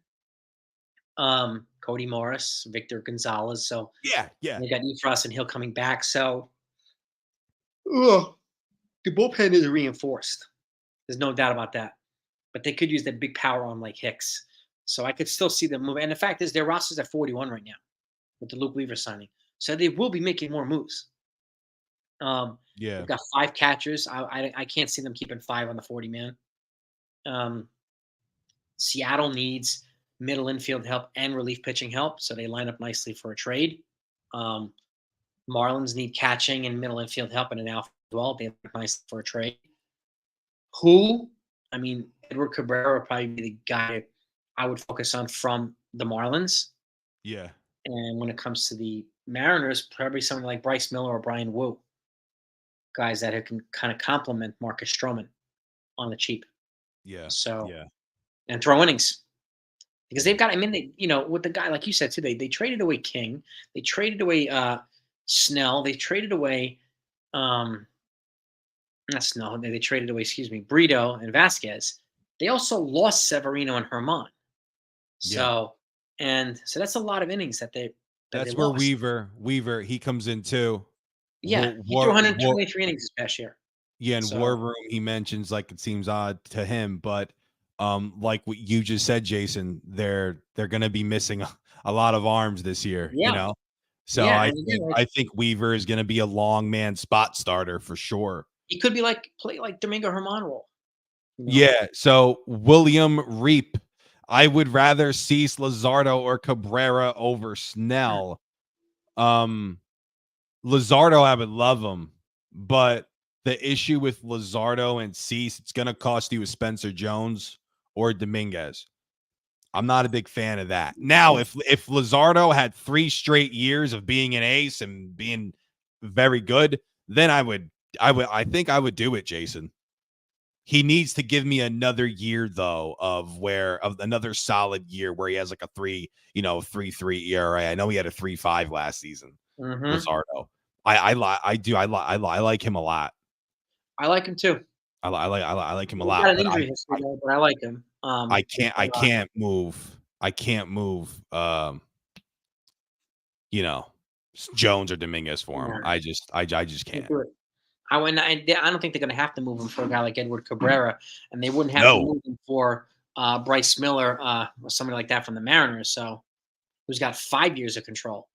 Cody Morris, Victor Gonzalez. So yeah. They got Efros and Hill coming back. So the bullpen is reinforced. There's no doubt about that. But they could use that big power on like Hicks. So I could still see them move. And the fact is, their roster's at 41 right now with the Luke Weaver signing. So they will be making more moves. They've got 5 catchers. I can't see them keeping 5 on the 40-man. Seattle needs middle infield help and relief pitching help, so they line up nicely for a trade. Marlins need catching and middle infield help and an outfield as well. They line up nicely for a trade. Edward Cabrera would probably be the guy I would focus on from the Marlins. Yeah. And when it comes to the Mariners, probably someone like Bryce Miller or Brian Wu. Guys that can kind of complement Marcus Stroman on the cheap. Yeah. So, and throw innings. Because they've got, with the guy, like you said, too, they traded away King. They traded away Snell. They traded away, not Snell. They traded away, Brito and Vasquez. They also lost Severino and Herman. So, so that's a lot of innings that they That's they where lost. Weaver, he comes in too. Yeah, he threw 123 innings this past year. Yeah, and War Room, he mentions like it seems odd to him, but like what you just said, Jason, they're going to be missing a lot of arms this year. So I think Weaver is going to be a long man spot starter for sure. He could be play like Domingo Herman role. Yeah. So William Reap, I would rather Cease, Luzardo, or Cabrera over Snell. Luzardo, I would love him, but the issue with Luzardo and Cease, it's going to cost you a Spencer Jones or Dominguez. I'm not a big fan of that. Now, if Luzardo had 3 straight years of being an ace and being very good, then I think I would do it, Jason. He needs to give me another year though of another solid year where he has like a 3.3 ERA. I know he had a 3.5 last season. Luzardo. I like him a lot. I like him too. I like him a He's lot, got an but injury history though, but I like him. I can't move. Jones or Dominguez for him. Nah, I just can't. do it. I don't think they're going to have to move him for a guy like Edward Cabrera, and they wouldn't have to No. move him for Bryce Miller or somebody like that from the Mariners. So who's got 5 years of control.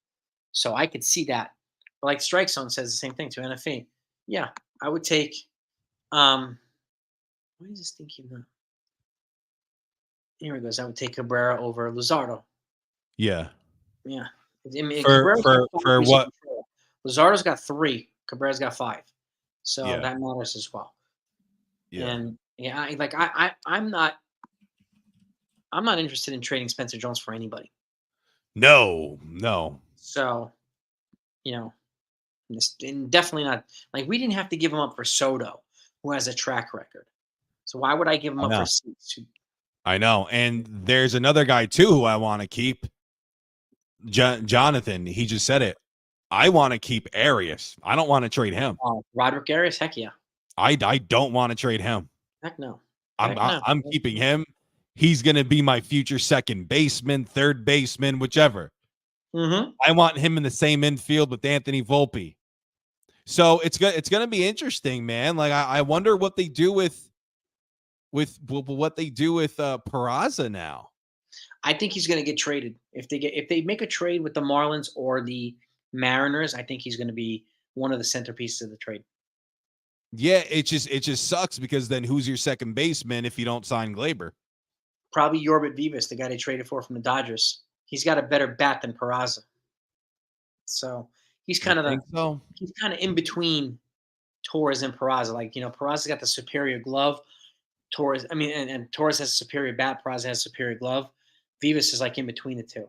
So I could see that. But like Strike Zone says the same thing to NFE. Yeah, I would take. What is this thing keep going? Here it goes. I would take Cabrera over Luzardo. Yeah. Yeah. I mean, For Cabrera's got 5 years of what? control. Luzardo's got 3. Cabrera's got 5. So Yeah. that matters as well. Yeah. And yeah, I'm not interested in trading Spencer Jones for anybody. No. So, definitely not. Like, we didn't have to give him up for Soto, who has a track record. So why would I give him up for Cease? I know. And there's another guy too who I want to keep. Jonathan, he just said it. I want to keep Arias. I don't want to trade him. Roderick Arias, heck yeah. I don't want to trade him. Heck no. I'm keeping him. He's going to be my future second baseman, third baseman, whichever. I want him in the same infield with Anthony Volpe. So it's going to be interesting, man. Like I wonder what they do with Peraza now. I think he's going to get traded. If they make a trade with the Marlins or the Mariners, I think he's going to be one of the centerpieces of the trade. Yeah, it just sucks because then who's your second baseman if you don't sign Glaber? Probably Yorbit Vivas, the guy they traded for from the Dodgers. He's got a better bat than Peraza. So he's kind of in between Torres and Peraza. Like, Peraza's got the superior glove. Torres, and Torres has a superior bat. Peraza has a superior glove. Vivas is like in between the two.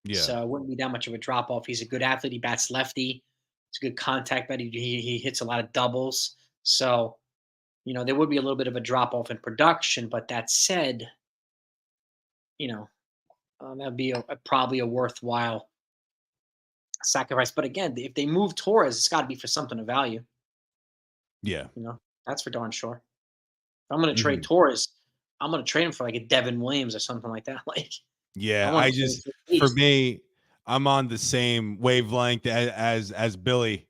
Yeah. So it wouldn't be that much of a drop off. He's a good athlete. He bats lefty. It's a good contact bat. He hits a lot of doubles. So, there would be a little bit of a drop off in production. But that said, that'd be probably a worthwhile sacrifice. But again, if they move Torres, it's got to be for something of value. Yeah. That's for darn sure. If I'm going to trade Torres, I'm going to trade him for like a Devin Williams or something like that. Like, yeah, for me, I'm on the same wavelength as Billy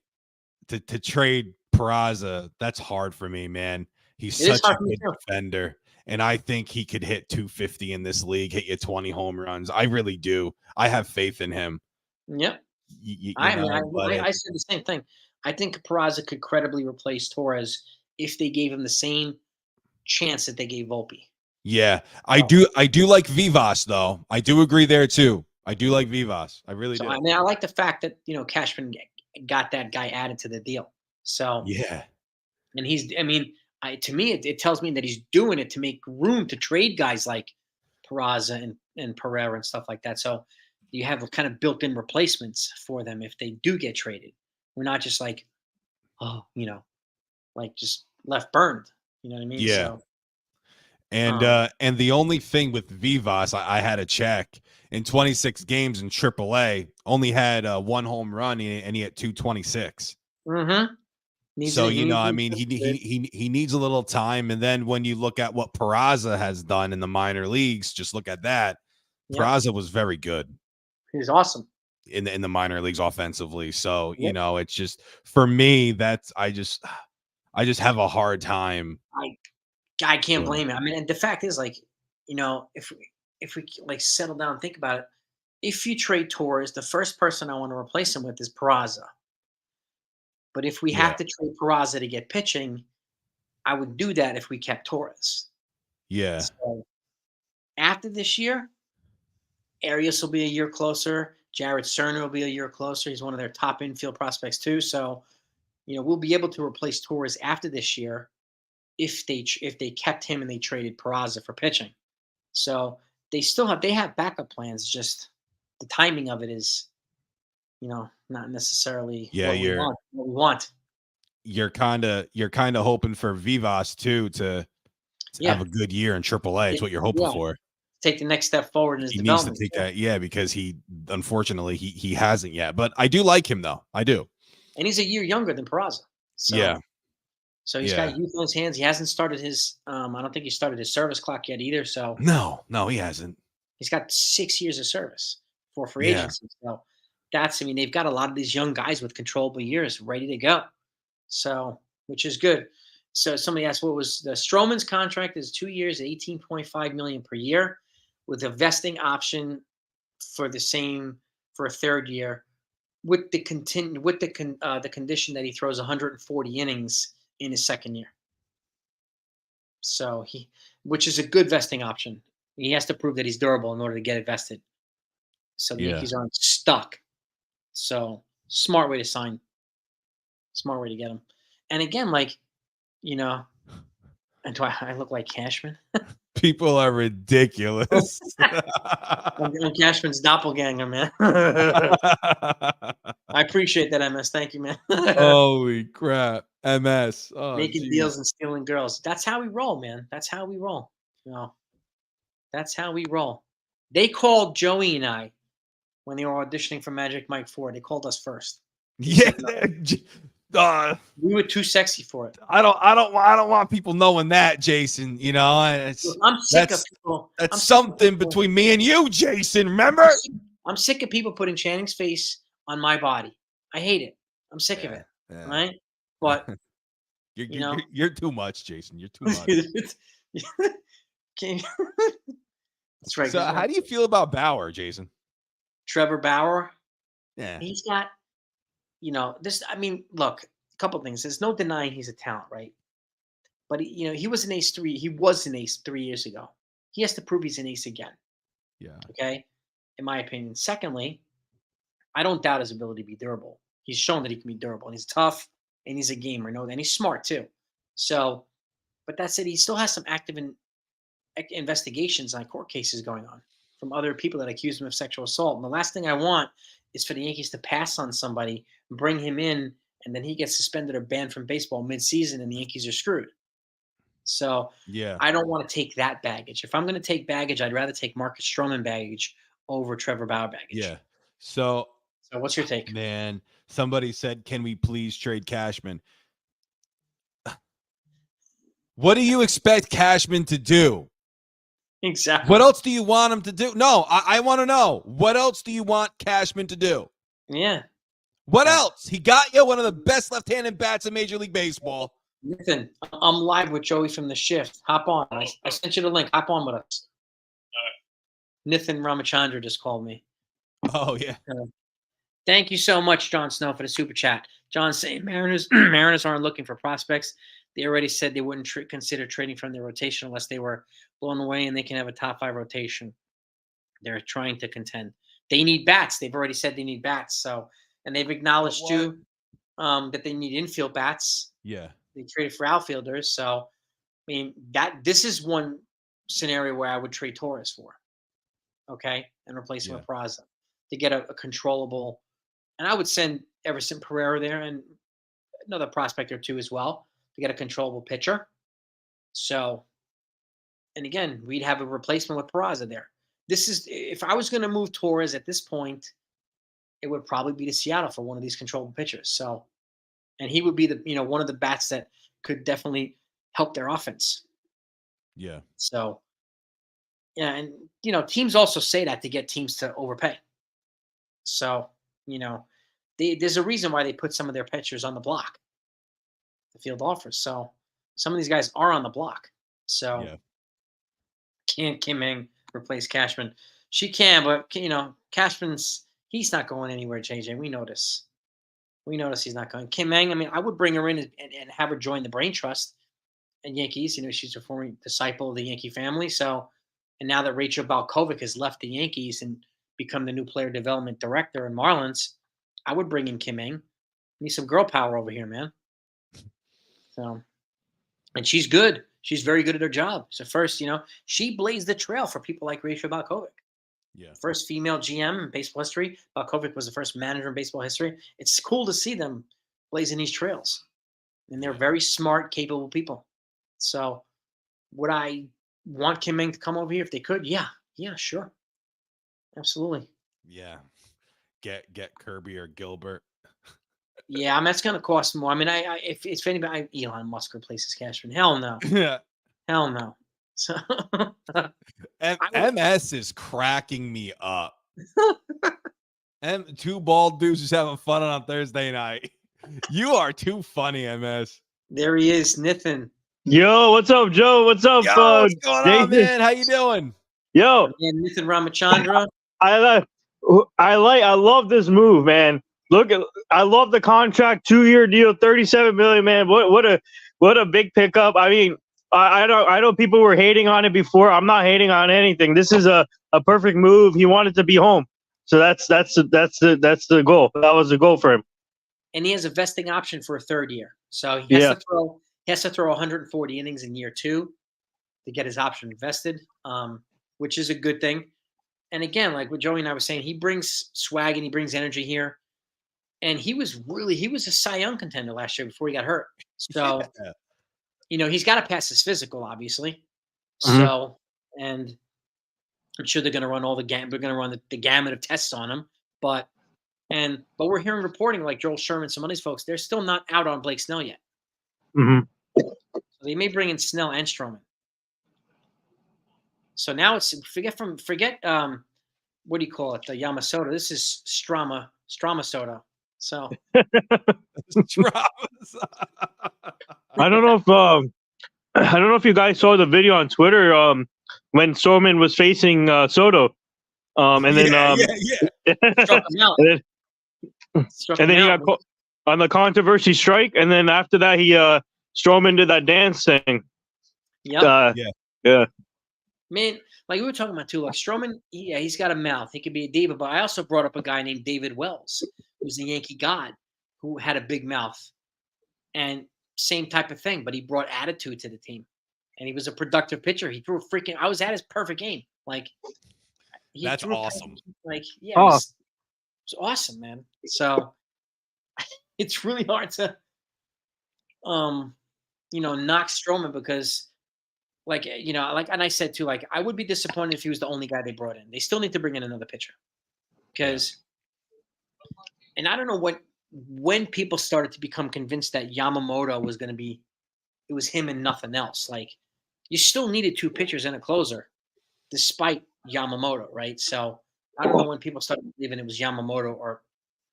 to trade Peraza. That's hard for me, man. He's such a good defender. And I think he could hit 250 in this league, hit you 20 home runs. I really do. I have faith in him. Yep. I said the same thing. I think Peraza could credibly replace Torres if they gave him the same chance that they gave Volpe. Yeah, I do like Vivas though. I do agree there too. I do like Vivas. I really do. I like the fact that Cashman got that guy added to the deal. So yeah, and to me it tells me that he's doing it to make room to trade guys like Peraza and Pereira and stuff like that. So you have kind of built-in replacements for them if they do get traded. We're not just like, just left burned. You know what I mean? Yeah. So, and the only thing with Vivas, I had to check in 26 games in AAA, only had 1 home run and he had 226. So he needs a little time. And then when you look at what Peraza has done in the minor leagues, just look at that. Yep. Peraza was very good. He's awesome in the minor leagues offensively. So it's just for me I just have a hard time. I can't blame it. And the fact is, like, if we like settle down and think about it, if you trade Torres, the first person I want to replace him with is Peraza. But if we have to trade Peraza to get pitching, I would do that if we kept Torres. Yeah. So after this year, Arias will be a year closer. Jared Cerner will be a year closer. He's one of their top infield prospects too. So, we'll be able to replace Torres after this year if they kept him and they traded Peraza for pitching. So they have backup plans. Just the timing of it is, not necessarily what we want. You're kind of hoping for Vivas too to have Yeah. a good year in AAA. It's what you're hoping Yeah. for. Take the next step forward in his He needs to development. take that, yeah, because unfortunately he hasn't yet. But I do like him though. I do. And he's a year younger than Peraza. Yeah, So he's got yeah. youth on his hands. He hasn't started his I don't think he started his service clock yet either. So No, he hasn't. he's got 6 years of service for free Yeah, agency. So I mean, they've got a lot of these young guys with controllable years ready to go. So, which is good. So somebody asked, what was the Stroman's contract is 2 years, 18.5 million per year with a vesting option for a third year with the condition that he throws 140 innings in his second year. So which is a good vesting option. He has to prove that he's durable in order to get it vested. So the yeah. Yankees aren't stuck. So smart way to sign. Smart way to get him. And again, like, you know, and do I look like Cashman? People are ridiculous. I'm Cashman's doppelganger, man. I appreciate that, MS. Thank you, man. Holy crap. MS. Oh, Making geez. deals and stealing girls. That's how we roll, man. That's how we roll. That's how we roll. They called Joey and I when they were auditioning for Magic Mike 4. They called us first. Yeah. We were too sexy for it. I don't want people knowing that, Jason. You know, Look, I'm sick of people. That's something between me and you, Jason. Remember? I'm sick of people putting Channing's face on my body. I hate it. I'm sick of it. Yeah. Right? But you're too much, Jason. You're too much. That's right. So, how do you feel about Bauer, Jason? Trevor Bauer? Yeah. He's got, this. I mean, look, a couple things. There's no denying he's a talent, right? But he was an ace 3. He was an ace 3 years ago. He has to prove he's an ace again. Yeah. Okay, in my opinion. Secondly, I don't doubt his ability to be durable. He's shown that he can be durable, and he's tough, and he's a gamer. And he's smart too. So, but that said, he still has some active investigations on court cases going on from other people that accuse him of sexual assault. And the last thing I want is for the Yankees to pass on somebody, bring him in, and then he gets suspended or banned from baseball midseason, and the Yankees are screwed. So Yeah. I don't want to take that baggage. If I'm going to take baggage, I'd rather take Marcus Stroman baggage over Trevor Bauer baggage. Yeah. So what's your take? Man, somebody said, can we please trade Cashman? What do you expect Cashman to do? Exactly. What else do you want him to do? No, I want to know. What else do you want Cashman to do? Yeah. What else? He got you one of the best left-handed bats in Major League Baseball. Nathan, I'm live with Joey from the shift. Hop on. I sent you the link. Hop on with us. Nathan Ramachandra just called me. Oh, yeah. Thank you so much, John Snow, for the super chat. John saying Mariners aren't looking for prospects. They already said they wouldn't consider trading from their rotation unless they were blown away and they can have a top 5 rotation. They're trying to contend. They need bats. They've already said they need bats. So, and they've acknowledged too that they need infield bats. Yeah. They traded for outfielders. So, I mean, this is one scenario where I would trade Torres for. Okay, and replace him with Peraza to get a controllable. And I would send Everson Pereira there and another prospect or two as well to get a controllable pitcher. So, and again, we'd have a replacement with Peraza there. This is, if I was going to move Torres at this point, it would probably be to Seattle for one of these controllable pitchers. So, and he would be the, one of the bats that could definitely help their offense. Yeah. So, yeah, and teams also say that to get teams to overpay. So, there's a reason why they put some of their pitchers on the block, the field offers. So some of these guys are on the block. So can't Kim Heng replace Cashman? She can, but he's not going anywhere, JJ. We notice. He's not going. Kim Heng, I mean, I would bring her in and have her join the Brain Trust and Yankees. She's a former disciple of the Yankee family. So, and now that Rachel Balkovic has left the Yankees and become the new player development director in Marlins, I would bring in Kim Heng. Need some girl power over here, man. So, and she's good. She's very good at her job. So first, she blazed the trail for people like Rachel Balkovic. Yeah. First female GM in baseball history. Balkovic was the first manager in baseball history. It's cool to see them blazing these trails. And they're very smart, capable people. So would I want Kim Ng to come over here if they could? Yeah, sure, absolutely. Yeah, get Kirby or Gilbert. Yeah, I mean that's gonna cost more. I mean, if anybody, Elon Musk replaces Cashman, hell no, Yeah. hell no. So MS is cracking me up. And two bald dudes just having fun on Thursday night. You are too funny, MS. there he is, Nathan. Yo, what's up, Joe? What's up, Yo, what's going Jason? on, man? How you doing? Yo, And Nathan Ramachandra. I love this move, man. I love the contract, 2-year deal, $37 million, man. What a big pickup. I mean, I know people were hating on it before. I'm not hating on anything. This is a perfect move. He wanted to be home, so that's the goal. That was the goal for him. And he has a vesting option for a third year, so he has to throw. He has to throw 140 innings in year 2 to get his option vested, which is a good thing. And again, like what Joey and I were saying, he brings swag and he brings energy here. And he was a Cy Young contender last year before he got hurt. So, he's got to pass his physical, obviously. Mm-hmm. So, and I'm sure they're going to run they're going to run the gamut of tests on him. But we're hearing reporting like Joel Sherman, some of these folks, they're still not out on Blake Snell yet. Mm-hmm. So they may bring in Snell and Stroman. So now it's forget what do you call it? The Yamamoto. This is Strowman-Soto. So I don't know if you guys saw the video on Twitter when Stroman was facing Soto, and then struck him out. and then he got on the controversy strike, and then after that Stroman did that dance thing. Yep. Yeah. Man, like we were talking about too, like Stroman, he's got a mouth. He could be a diva, but I also brought up a guy named David Wells, who's a Yankee god, who had a big mouth. And same type of thing, but he brought attitude to the team. And he was a productive pitcher. He threw I was at his perfect game. Like that's awesome. Like, it was awesome, man. So it's really hard to knock Stroman because and I said too, like I would be disappointed if he was the only guy they brought in. They still need to bring in another pitcher and I don't know when people started to become convinced that Yamamoto was going to be, it was him and nothing else. Like you still needed 2 pitchers and a closer despite Yamamoto, right? So I don't know when people started believing it was Yamamoto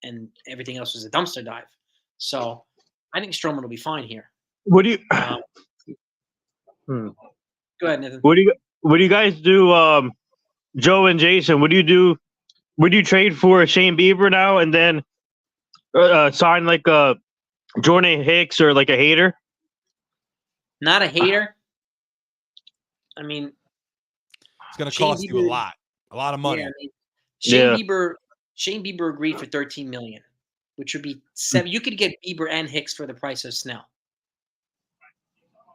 and everything else was a dumpster dive. So I think Stroman will be fine here. What do you Go ahead, Nathan. What do you guys do, Joe and Jason? What do you do? Would you trade for Shane Bieber now and then sign like a Jordan Hicks or like a hater? Not a hater. I mean, it's going to cost you a lot of money. Yeah, I mean, Shane Bieber agreed for $13 million, which would be 7. You could get Bieber and Hicks for the price of Snell.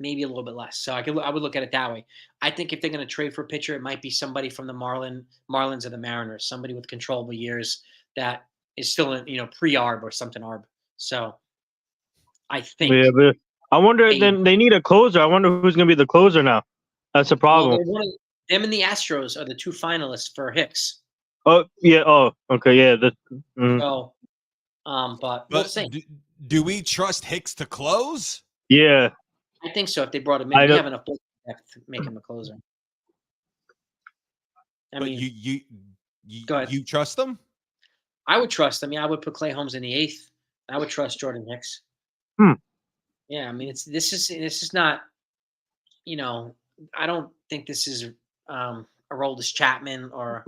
Maybe a little bit less. So I would look at it that way. I think if they're going to trade for a pitcher, it might be somebody from the Marlins or the Mariners, somebody with controllable years that is still in, pre-arb or something arb. So I think. Yeah, but I wonder. Then they need a closer. I wonder who's going to be the closer now. That's a problem. Well, them and the Astros are the 2 finalists for Hicks. Oh yeah. Oh okay. Yeah. So, but we'll see. Do we trust Hicks to close? Yeah. I think so. If they brought him in, we have enough to make him a closer. I mean, you trust them? I would trust them. Yeah, I would put Clay Holmes in the 8th. I would trust Jordan Hicks. Yeah, I mean, this is not. I don't think this is Aroldis Chapman or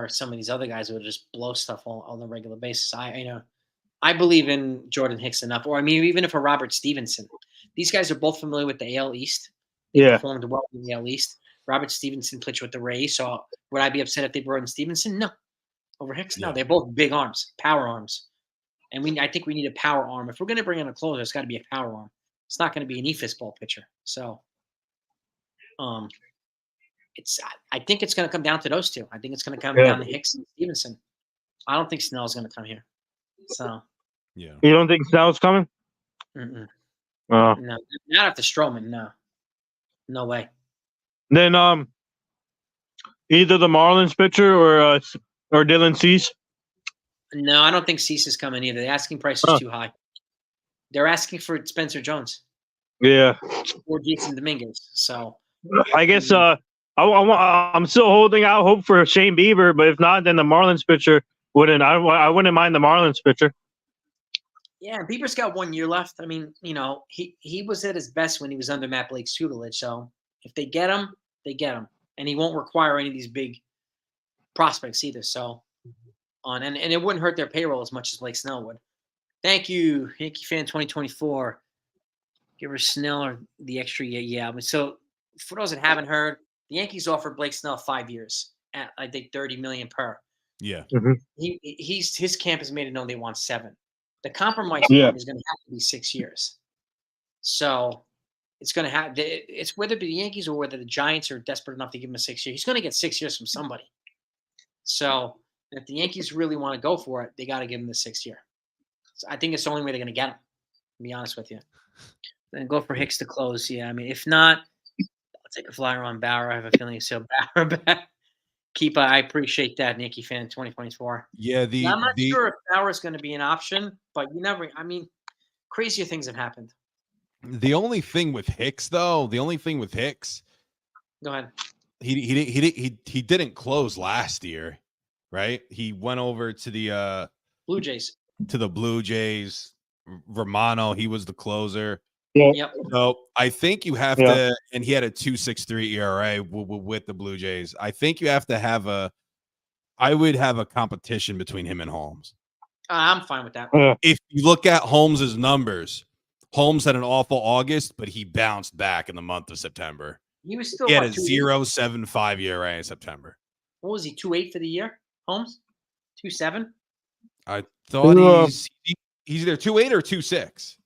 some of these other guys who would just blow stuff on a regular basis. I believe in Jordan Hicks enough, or I mean, even if a Robert Stevenson. These guys are both familiar with the AL East. They performed well in the AL East. Robert Stevenson pitched with the Rays, so would I be upset if they brought in Stevenson? No. Over Hicks? No. They're both big arms, power arms. And I think we need a power arm. If we're going to bring in a closer, it's got to be a power arm. It's not going to be an eFIS ball pitcher. So I think it's going to come down to those 2. I think it's going to come down to Hicks and Stevenson. I don't think Snell's going to come here. So you don't think Snell's coming? No, not after Stroman. No, No way. Then either the Marlins pitcher or Dylan Cease. No, I don't think Cease is coming either. The asking price is too high. They're asking for Spencer Jones. Yeah. Or Jason Dominguez. So I guess I'm still holding out hope for Shane Bieber, but if not, then the Marlins pitcher wouldn't. I wouldn't mind the Marlins pitcher. yeah, Bieber's got 1 year left. I mean, he was at his best when he was under Matt Blake's tutelage. So if they get him, they get him, and he won't require any of these big prospects either. So and it wouldn't hurt their payroll as much as Blake Snell would. Thank you, Yankee fan 2024. Give her Snell or the extra year. Yeah. So for those that haven't heard, the Yankees offered Blake Snell 5 years at I think $30 million per. Yeah. His camp has made it known they want 7. The compromise is going to have to be 6 years. So it's going to have it's whether it be the Yankees or whether the Giants are desperate enough to give him a 6 year. He's going to get 6 years from somebody. So if the Yankees really want to go for it, they got to give him the 6 year. So I think it's the only way they're going to get him. To be honest with you, then go for Hicks to close. Yeah, I mean, if not, I'll take a flyer on Bauer. I have a feeling he'll Bauer back. I appreciate that, Yankee fan 2024. Yeah, I'm not sure if Bauer is going to be an option, but you never. I mean, crazier things have happened. The only thing with Hicks, though, Go ahead. He didn't close last year, right? He went over to the Blue Jays. To the Blue Jays. Romano, he was the closer. Yeah. Yep. So I think you have to, and he had a 2.63 ERA with the Blue Jays. I think you have to have I would have a competition between him and Holmes. I'm fine with that. If you look at Holmes's numbers, Holmes had an awful August, but he bounced back in the month of September. He was still. He had a 0.75 ERA in September. What was he? 2.8 for the year. Holmes, 2.7. I thought he's either 2.8 or 2.6.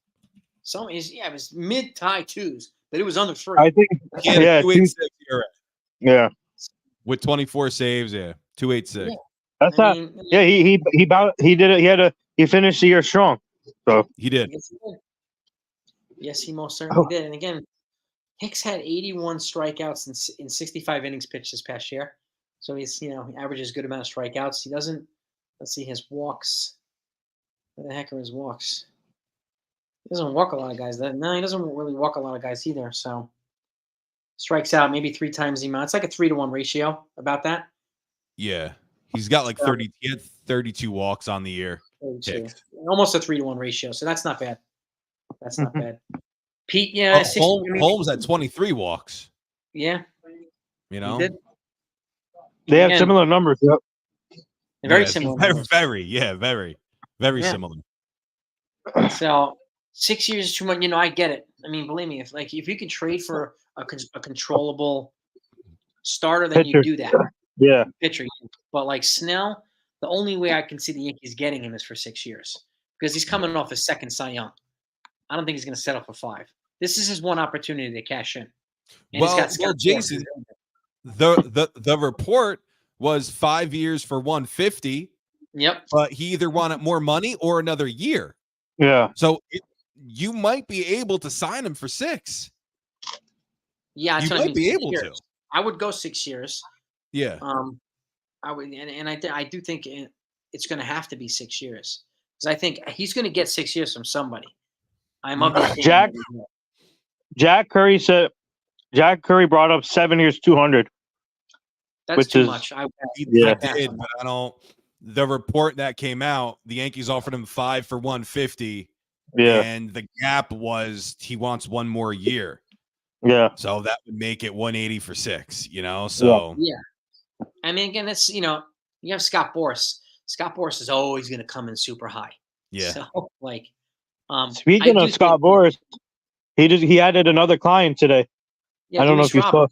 It was mid-high twos, but it was under 3. I think, he had a 2.86 ERA. Yeah, with 24 saves, 2.86. Yeah. That's not. Yeah, he did it. He finished the year strong. So he did. Yes, he did. Yes, he most certainly did. And again, Hicks had 81 strikeouts in 65 innings pitched this past year. So he's he averages a good amount of strikeouts. He doesn't. Let's see his walks. What the heck are his walks? He doesn't walk a lot of guys. No, he doesn't really walk a lot of guys either. So strikes out maybe 3 times the amount. It's like a 3-to-1 ratio. About that. Yeah, he's got like 30. He had 32 walks on the year. Almost a 3-to-1 ratio. So that's not bad. That's not bad. Pete, Holmes had 23 walks. Yeah, They have similar numbers. Yep. Very similar. Very similar. So 6 years is too much. I get it. I mean, believe me, if you can trade for a controllable starter, then you do that. Yeah. Pitcher. But like Snell, the only way I can see the Yankees getting him is for 6 years because he's coming off his second Cy Young. I don't think he's going to settle for 5. This is his one opportunity to cash in. And Jason, the report was 5 years for 150. Yep. But he either wanted more money or another year. Yeah. So you might be able to sign him for 6. Yeah, you might be able to. I would go 6 years. Yeah. I would, and I do think it's going to have to be 6 years because I think he's going to get 6 years from somebody. I'm of the Jack Curry brought up 7 years, 200. That's too much. I did, but I don't. The report that came out, the Yankees offered him 5 for 150. Yeah, and the gap was he wants 1 more year. Yeah, so that would make it 180 for 6. So yeah. I mean, again, it's you have Scott Boras. Scott Boras is always going to come in super high. Yeah. So like. Speaking of Scott Boras, he added another client today. Yeah, I don't know if you saw.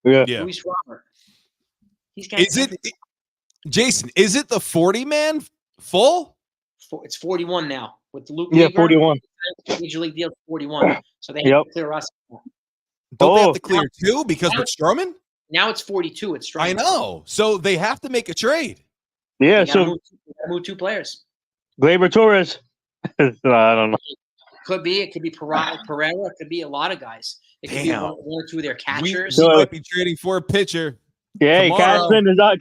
Yeah. Luis Robert. Jason? Is it the 40-man full? It's 41 now with Luke. Yeah, 41. Major League deal 41. So they have to clear us. Don't they have to clear 2 because with Stroman? Now it's 42. It's Stroman. I know. So they have to make a trade. Yeah. So move 2 players. Gleyber Torres. I don't know. It could be Pereira. It could be a lot of guys. It could be Damn. one or two of their We catchers. might be trading for a pitcher. Yeah, tomorrow. Cashman is not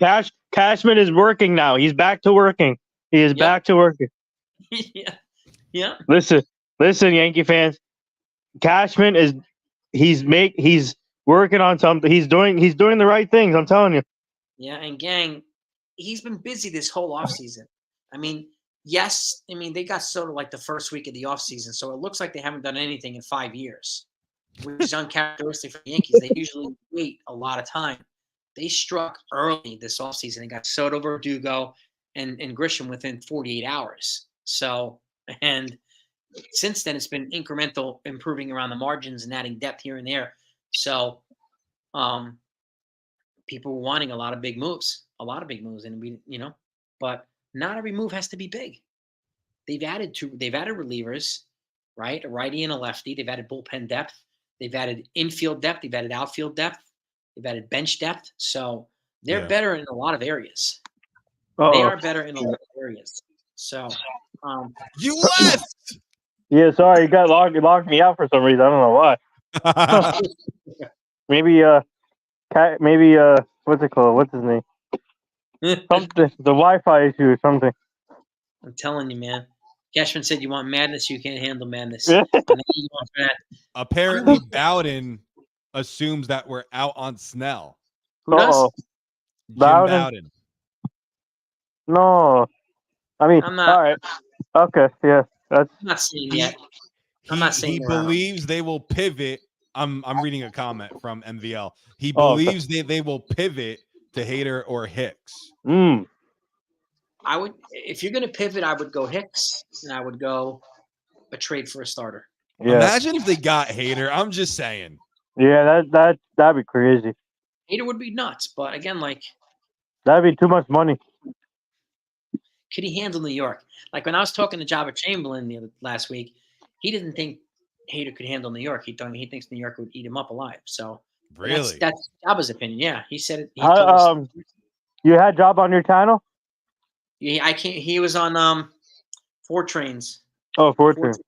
Cashman is working now. He's back to working. He is back to working. Yeah. Listen, Yankee fans. Cashman is he's working on something. He's doing the right things. I'm telling you. Yeah, and gang, he's been busy this whole offseason. I mean, yes, they got Soto like the first week of the offseason, so it looks like they haven't done anything in 5 years, which is uncharacteristic for the Yankees. They usually wait a lot of time. They struck early this offseason and got Soto, Verdugo, and Grisham within 48 hours. So, and since then, it's been incremental improving around the margins and adding depth here and there. So, people were wanting a lot of big moves, and but not every move has to be big. They've added relievers, right? A righty and a lefty. They've added bullpen depth. They've added infield depth. They've added outfield depth. They've added bench depth. So they're better in a lot of areas. They are better in a lot of areas. So you left. Yeah, sorry, you locked me out for some reason. I don't know why. maybe what's it called? What's his name? Something. The Wi-Fi issue or something. I'm telling you, man. Cashman said you want madness, you can't handle madness. Apparently, Bowden assumes that we're out on Snell. Who does? Jim Bowden. No, I mean, I'm not. All right. Okay, yeah, that's. I'm not saying yet. I'm not saying he believes they will pivot. I'm reading a comment from MVL. He believes they will pivot to Hader or Hicks. I would, if you're going to pivot, I would go Hicks, and I would go a trade for a starter. Yeah. Imagine if they got Hader. I'm just saying. Yeah, that'd be crazy. Hader would be nuts, but again, that'd be too much money. Could he handle New York? Like when I was talking to Jabba Chamberlain last week, he didn't think Hader could handle New York. He thinks New York would eat him up alive. So really, that's Jabba's opinion. Yeah, he said it. He told us. You had Jabba on your channel? Yeah, I can't. He was on 4 Trains. Oh, 4 Trains.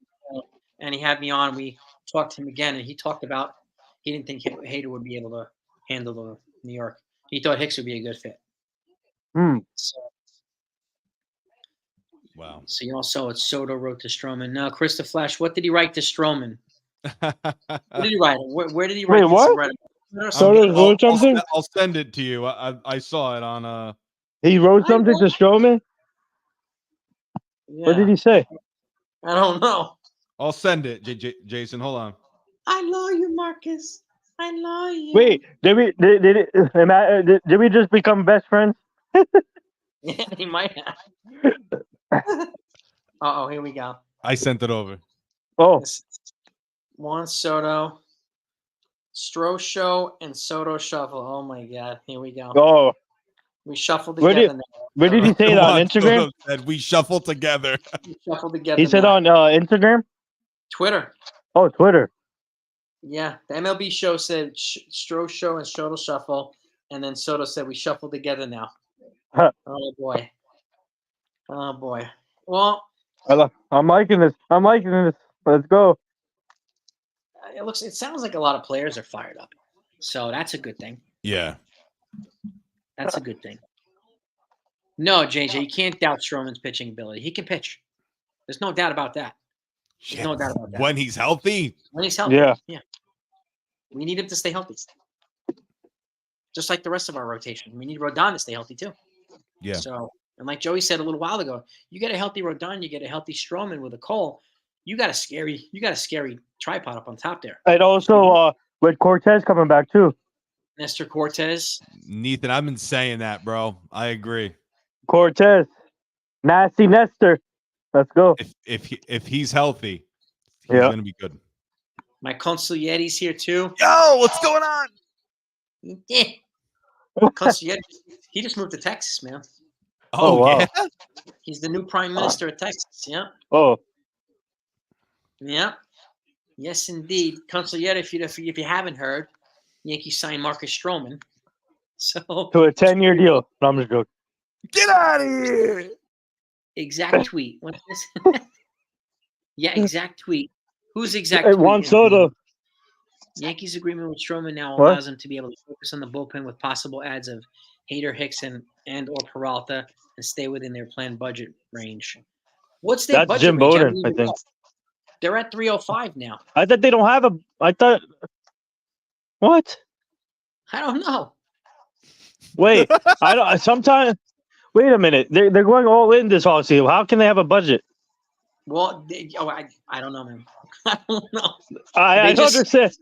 And he had me on. We talked to him again, and he talked about he didn't think Hader would be able to handle the New York. He thought Hicks would be a good fit. So, wow. So it's Soto wrote to Stroman. Now, Chris the Flash, what did he write to Stroman? What did he write? Where did he write? Wait, what? Soto wrote something? I'll send it to you. I saw it on He wrote something to Stroman? Yeah. What did he say? I don't know. I'll send it, Jason. Hold on. I love you, Marcus. I love you. Wait, did we just become best friends? Yeah, he might have. Here we go. I sent it over. Oh. Juan Soto, Show, and Soto shuffle. Oh my God! Here we go. Oh. We shuffled together. Where did he say that on Instagram? Said we shuffled together. We shuffled together. He said on Instagram. Twitter. Oh, Twitter. Yeah, the MLB show said Show and Soto shuffle, and then Soto said we shuffle together now. Huh. Oh boy. Oh boy. Well, I'm liking this. Let's go. It sounds like a lot of players are fired up, so that's a good thing. Yeah, that's a good thing. No, JJ, you can't doubt Stroman's pitching ability. He can pitch. There's no doubt about that. There's no doubt about that. When he's healthy. Yeah. We need him to stay healthy. Just like the rest of our rotation. We need Rodon to stay healthy too. Yeah. So, and like Joey said a little while ago, you get a healthy Rodon, you get a healthy Stroman with a Cole, you got a scary tripod up on top there. And also with Cortez coming back too. Nestor Cortez. Nathan, I've been saying that, bro. I agree. Cortez. Nasty Nestor. Let's go. If he's healthy, he's gonna be good. My Consiglieri's here too. Yo, what's going on? Yeah. Consigliere, he just moved to Texas, man. Oh wow. Yeah? He's the new prime minister of Texas. Yeah. Oh. Yeah. Yes, indeed. Consigliere, if you haven't heard, Yankees signed Marcus Stroman. So to a 10-year deal. No, I'm just joking. Get out of here. Exact tweet. What's this? Yeah, exact tweet. Who's exact tweet? Juan Soto. Yankees agreement with Stroman now What? allows him to be able to focus on the bullpen with possible adds of Hader, Hickson, and or Peralta, and stay within their planned budget range. What's their That's budget Jim range? Bowden, I think. They're at 305 now. I thought they don't have a. I thought. What? I don't know. Wait, I don't. Sometimes. Wait a minute. They're going all in this offseason. How can they have a budget? Well, I don't know, man. I don't know. I don't understand.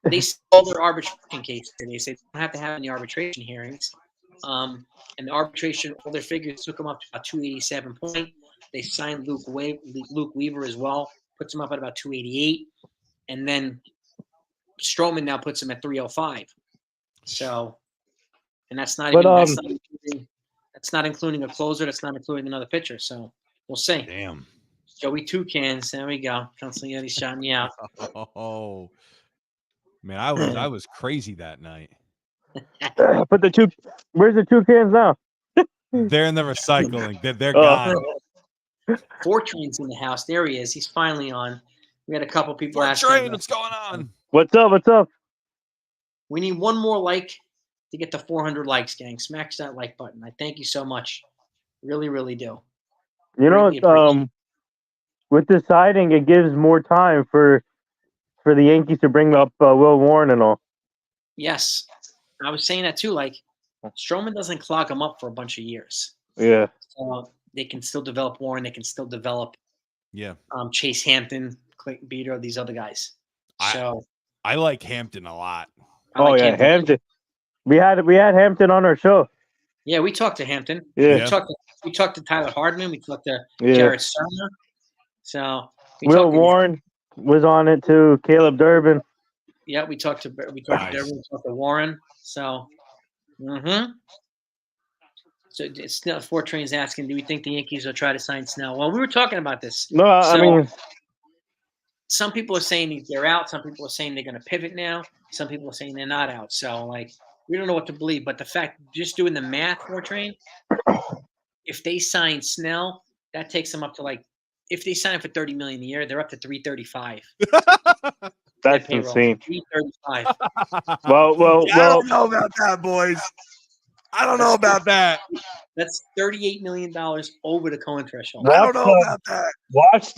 They sold their arbitration case. They said they don't have to have any arbitration hearings. And the arbitration, all their figures took them up to about 287 point. They signed Luke Weaver as well, puts him up at about 288. And then Stroman now puts him at 305. So, and that's not that's not including a closer. That's not including another pitcher. So we'll see. Damn. Joey Toucans. There we go. Constantly shouting me out. Oh man, I was crazy that night. But where's the two cans now? They're in the recycling. They're gone. Fortrain's in the house. There he is. He's finally on. We had a couple people asking. Fortrain, what's going on? What's up? We need one more like to get to 400 likes, gang. Smash that like button. I thank you so much. Really, really do. You know, with deciding, it gives more time for the Yankees to bring up Will Warren and all. Yes. I was saying that too. Like, Stroman doesn't clog him up for a bunch of years. Yeah. So they can still develop Warren. They can still develop Chase Hampton, Clayton Beater, these other guys. So I like Hampton a lot. Hampton. We had Hampton on our show. Yeah, we talked to Hampton. Yeah. We talked to Tyler Hardman. We talked to Jared Serna. So Will Warren was on it too. Caleb Durbin. Yeah, we talked to Durbin. We talked to Warren. So, So it's Fortrain's asking, do we think the Yankees will try to sign Snell? Well, we were talking about this. No, I mean, some people are saying they're out. Some people are saying they're going to pivot now. Some people are saying they're not out. So, like, we don't know what to believe. But the fact, just doing the math, Fortrain, if they sign Snell, that takes them up to if they sign him for $30 million a year, they're up to $335. That's insane. $335. Well, I don't know about that, boys. I don't know about that. That's $38 million over the Cohen threshold. I don't know about that. Watch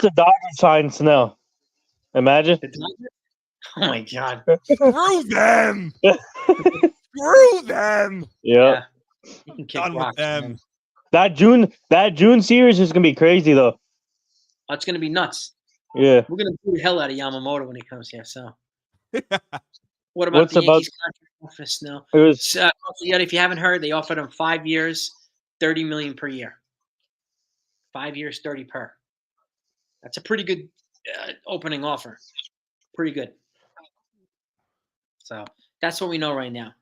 the Dodgers sign Snell. Imagine. Oh my God. Screw them. Screw them. Yeah. You can kick rocks, them. That June series is gonna be crazy though. Oh, it's gonna be nuts. Yeah. We're gonna boo the hell out of Yamamoto when he comes here. So. What about the Yankees contract office now? It was if you haven't heard, they offered him 5 years, $30 million per year. 5 years, 30 per. That's a pretty good opening offer. Pretty good. So that's what we know right now.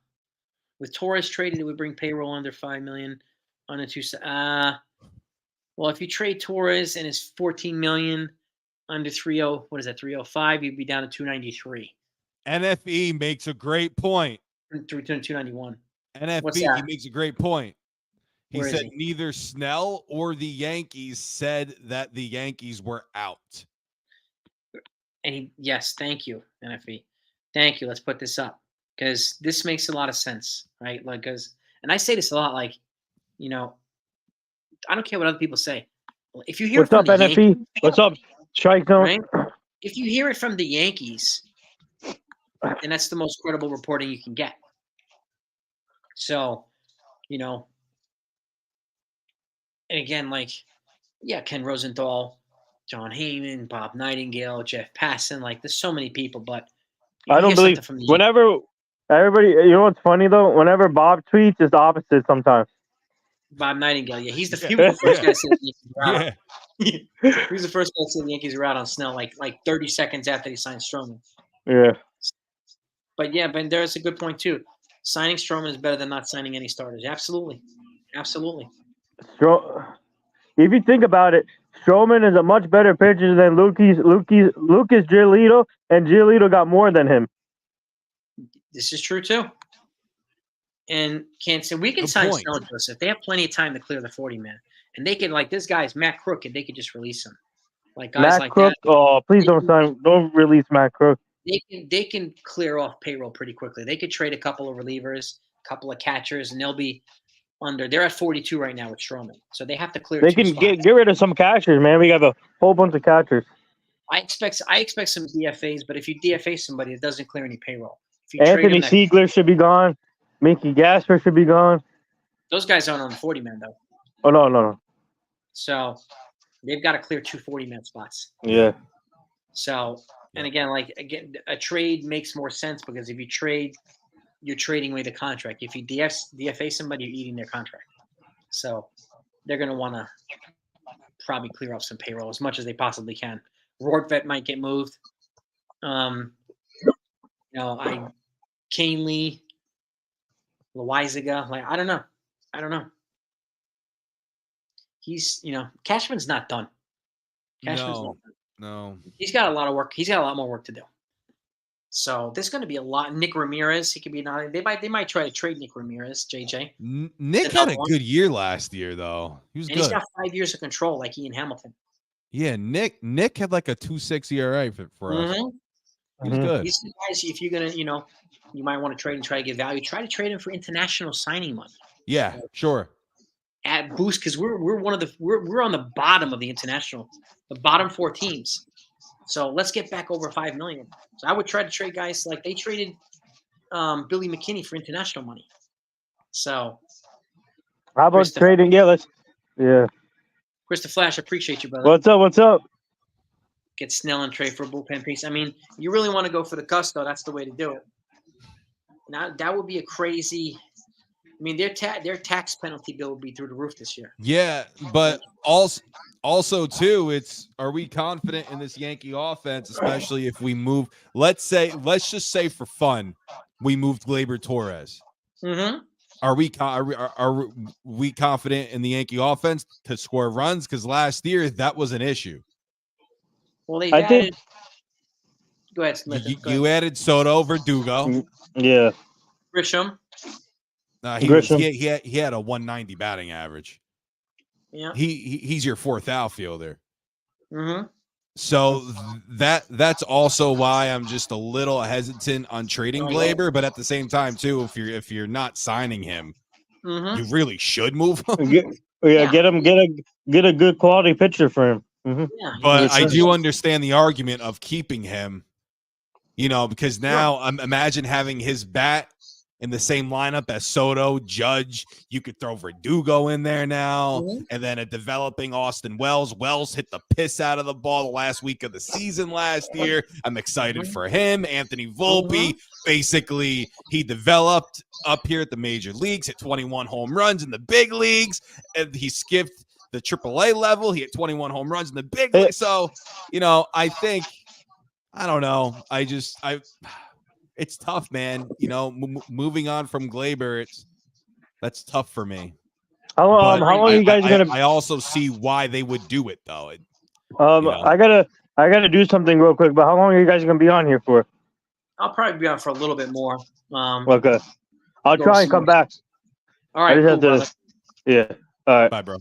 With Torres traded, it would bring payroll under $5 million. Under two. Well, if you trade Torres and it's $14 million under 30, what is that? 305, you'd be down to 293. NFE makes a great point. 291. NFE, he makes a great point. He said neither Snell or the Yankees said that the Yankees were out. And yes, thank you, NFE. Thank you. Let's put this up because this makes a lot of sense, right? And I say this a lot, I don't care what other people say. If you hear what's up, NFE? Yankees, what's up, Strike Zone? Right? If you hear it from the Yankees, then that's the most credible reporting you can get. So, and again, Ken Rosenthal, John Heyman, Bob Nightingale, Jeff Passan, there's so many people, but I don't believe whenever everybody, what's funny though? Whenever Bob tweets, it's the opposite sometimes. Bob Nightingale, he was the first guy to say the Yankees were out. He was the first guy to say the Yankees were out on Snell, like 30 seconds after he signed Stroman. Yeah. But there's a good point too. Signing Stroman is better than not signing any starters. Absolutely. Absolutely. If you think about it, Stroman is a much better pitcher than Lucas Giolito, and Giolito got more than him. This is true too. And we can sign Snell, Joseph. They have plenty of time to clear the 40 man. And they can, this guy's Matt Crooked, they could just release him. like guys Matt like Crook. that. Oh, please don't release Matt Crook. They can clear off payroll pretty quickly. They could trade a couple of relievers, a couple of catchers, and they'll be under. They're at 42 right now with Stroman, so they have to clear They 2 can spots. get rid of some catchers, man. We got a whole bunch of catchers. I expect some DFAs, but if you DFA somebody, it doesn't clear any payroll. If you trade Anthony them, Siegler should be gone. Mickey Gasper should be gone. those guys aren't on the 40-man though. Oh no. So they've got to clear 2 40-man spots. Yeah. So, and again, a trade makes more sense because if you trade, you're trading away the contract. If you DFA somebody, you're eating their contract. So they're going to want to probably clear off some payroll as much as they possibly can. Rortvet might get moved. Canely, Loizaga, I don't know. He's, Cashman's not done. No. He's got a lot of work. He's got a lot more work to do. So there's going to be a lot. Nick Ramirez, he could be not. They might try to trade Nick Ramirez. JJ. Nick had a good year last year, though. He was good. He's got 5 years of control, like Ian Hamilton. Yeah, Nick had like a 2.6 ERA for us. He was good. These guys, if you're gonna, you might want to trade and try to get value. Try to trade him for international signing money. Yeah, sure. At boost, because we're on the bottom of the bottom 4 teams. So let's get back over 5 million. So I would try to trade guys like they traded Billy McKinney for international money. So how about trading? Yeah. Chris the Flash, appreciate you, brother. What's up? Get Snell and trade for a bullpen piece. I mean, you really want to go for the gusto, that's the way to do it. Now that would be a crazy. I mean, their tax penalty bill would be through the roof this year. Yeah, but also too, are we confident in this Yankee offense, especially if we move? Let's just say for fun, we moved Gleyber Torres. Mm-hmm. Are we confident in the Yankee offense to score runs? Because last year that was an issue. Well, Go ahead, Smith. You added Soto, Verdugo. Yeah. Grisham. He had a 190 batting average. Yeah. He's your 4th outfielder. Mm-hmm. So that's also why I'm just a little hesitant on trading Gleyber, but at the same time too, if you're not signing him, you really should move him. Get a good quality pitcher for him. Mm-hmm. Yeah, but I do understand the argument of keeping him, because now imagine having his bat in the same lineup as Soto, Judge. You could throw Verdugo in there now, and then a developing Austin Wells. Wells hit the piss out of the ball the last week of the season last year. I'm excited for him. Anthony Volpe, basically, he developed up here at the major leagues, hit 21 home runs in the big leagues, and he skipped the AAA level. He hit 21 home runs in the big league. So, I think, I don't know. It's tough, man. Moving on from Gleyber, that's tough for me. How long are you guys gonna? I also see why they would do it, though. I gotta do something real quick. But how long are you guys gonna be on here for? I'll probably be on for a little bit more. Okay, I'll try and come back. All right, cool, brother. Yeah. All right. Bye, bro. All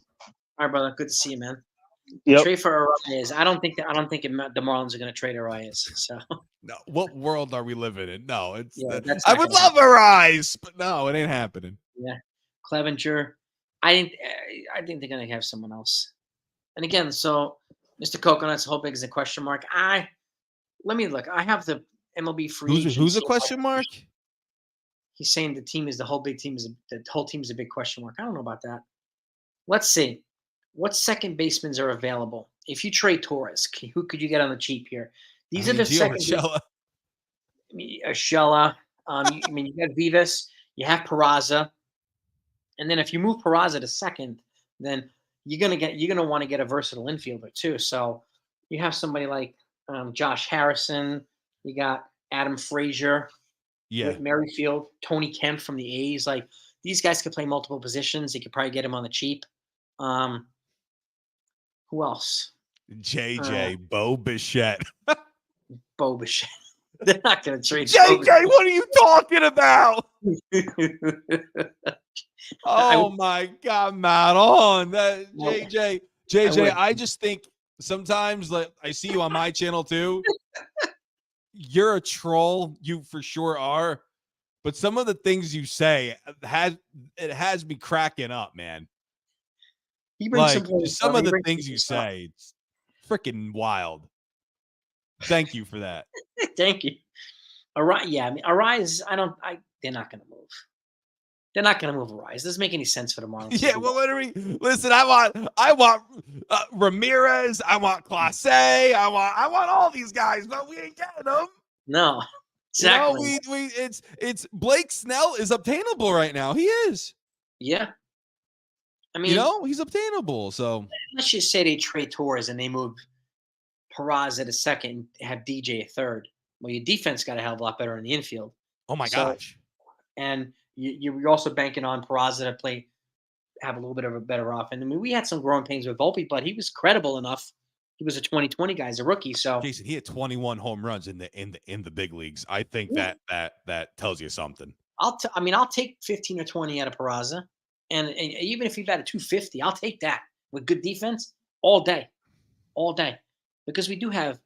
right, brother. Good to see you, man. Yep. Trade for Arias. I don't think the Marlins are going to trade Arias. So no, what world are we living in? No, I would love Arias, but no, it ain't happening. Yeah, Clevenger. I think they're going to have someone else. And again, so Mr. Coconut's whole big is a question mark. Let me look. I have the MLB free agent. Who's a question mark? He's saying the whole team is a big question mark. I don't know about that. Let's see. What second basemans are available? If you trade Torres, who could you get on the cheap here? These are the second. Urshela. You got Vivas. You have Peraza, and then if you move Peraza to second, then you're gonna want to get a versatile infielder too. So you have somebody like Josh Harrison. You got Adam Frazier. Yeah. Merrifield, Tony Kemp from the A's. Like these guys could play multiple positions. They could probably get him on the cheap. Who else? JJ, Bo Bichette. Bo Bichette. They're not going to trade JJ. What are you talking about? Oh my God, Matt! JJ. I just think sometimes like I see you on my channel too. You're a troll, you for sure are. But some of the things you say has me cracking up, man. He brings Like some players, just some brother. of He the brings things some you stuff. say, it's freaking wild. Thank you for that. Thank you. Arise, yeah. I mean, Arise. They're not going to move. They're not going to move Arise. Doesn't make any sense for the Marlins. Yeah, well, literally, listen. I want Ramirez. I want Clase. I want all these guys, but we ain't getting them. No, You know, exactly. it's Blake Snell is obtainable right now. He is. Yeah. I mean, You know, he's obtainable. So let's just say they trade Torres and they move Peraza to second and have DJ a third. Well, your defense got a hell of a lot better in the infield. oh my So, gosh. and you're also banking on Peraza to have a little bit of a better offense. I mean, we had some growing pains with Volpe, but he was credible enough. He was a 2020 guy, as a rookie. So Jason, he had 21 home runs in the big leagues. I think yeah, that tells you something. I'll take 15 or 20 out of Peraza, and even if he batted 250, I'll take that with good defense all day, because we do have.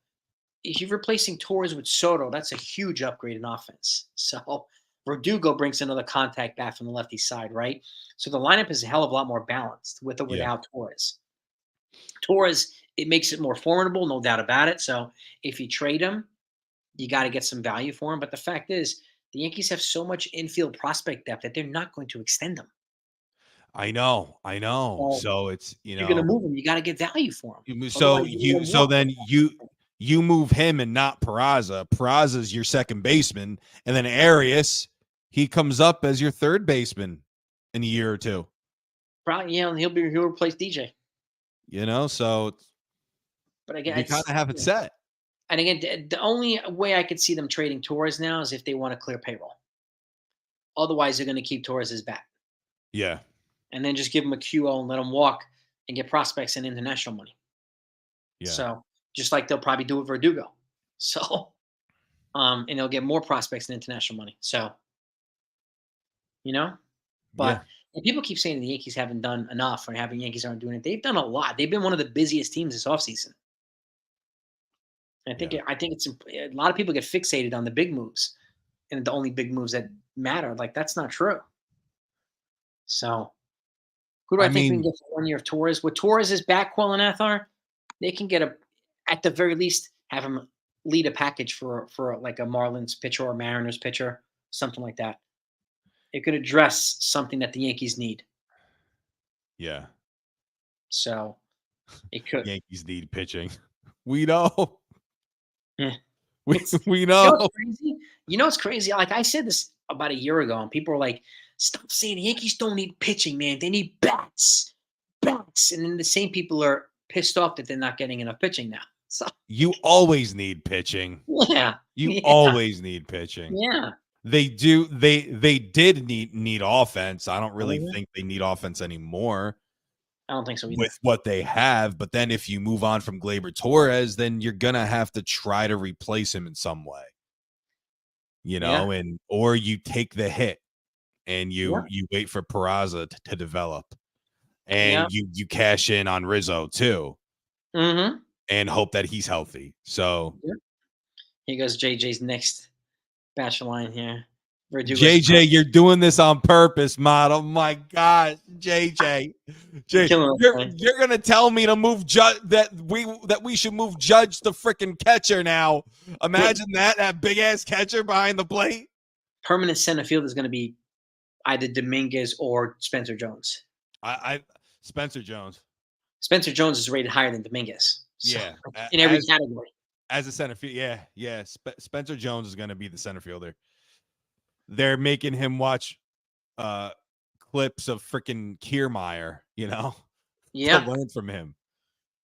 If you're replacing Torres with Soto, that's a huge upgrade in offense. So Verdugo brings another contact back from the lefty side, right? So the lineup is a hell of a lot more balanced with or Yeah. without Torres. Torres, it makes it more formidable, no doubt about it. So if you trade him, you got to get some value for him. But the fact is, the Yankees have so much infield prospect depth that they're not going to extend them. I know. So So it's if you're going to move him, you got to get value for him. so Otherwise, you're you gonna so walk. then you move him and not Peraza. Peraza's your second baseman, and then Arias, he comes up as your third baseman in a year or two. Probably, yeah, he'll replace DJ. You know, so But again, we kind of have it set. And again, the only way I could see them trading Torres now is if they want to clear payroll. Otherwise, they're going to keep Torres as bat Yeah. and then just give him a QO and let him walk and get prospects and international money. Yeah. So just like they'll probably do with Verdugo. So, and they'll get more prospects and international money. So, but people keep saying the Yankees haven't done enough or having Yankees aren't doing it. They've done a lot. They've been one of the busiest teams this offseason. I think it's a lot of people get fixated on the big moves and the only big moves that matter. Like that's not true. So, who do I think we can get for 1 year of Torres? With Torres' back, Athar, they can get at the very least, have him lead a package for like a Marlins pitcher or Mariners pitcher, something like that. It could address something that the Yankees need. Yeah. So, it could. Yankees need pitching. We know. Yeah. We know. It's crazy. Like I said this about a year ago, and people were like, "Stop saying the Yankees don't need pitching, man. They need bats." And then the same people are pissed off that they're not getting enough pitching now. So you always need pitching. Yeah, you always need pitching. Yeah, they do. They did need offense. I don't really think they need offense anymore. I don't think so either. With what they have, but then if you move on from Gleyber Torres, then you're gonna have to try to replace him in some way, or you take the hit and you wait for Peraza to develop, and you cash in on Rizzo too, and hope that he's healthy. So here goes JJ's next bachelor line here. JJ, you're doing this on purpose, man. Oh my God, JJ, you're gonna tell me to move that we should move Judge to freaking catcher now. Imagine that big ass catcher behind the plate. Permanent center field is going to be either Dominguez or Spencer Jones. Spencer Jones. Spencer Jones is rated higher than Dominguez. So, in every category. As a center field, yeah. Spencer Jones is going to be the center fielder. They're making him watch clips of freaking Kiermaier, to learn from him.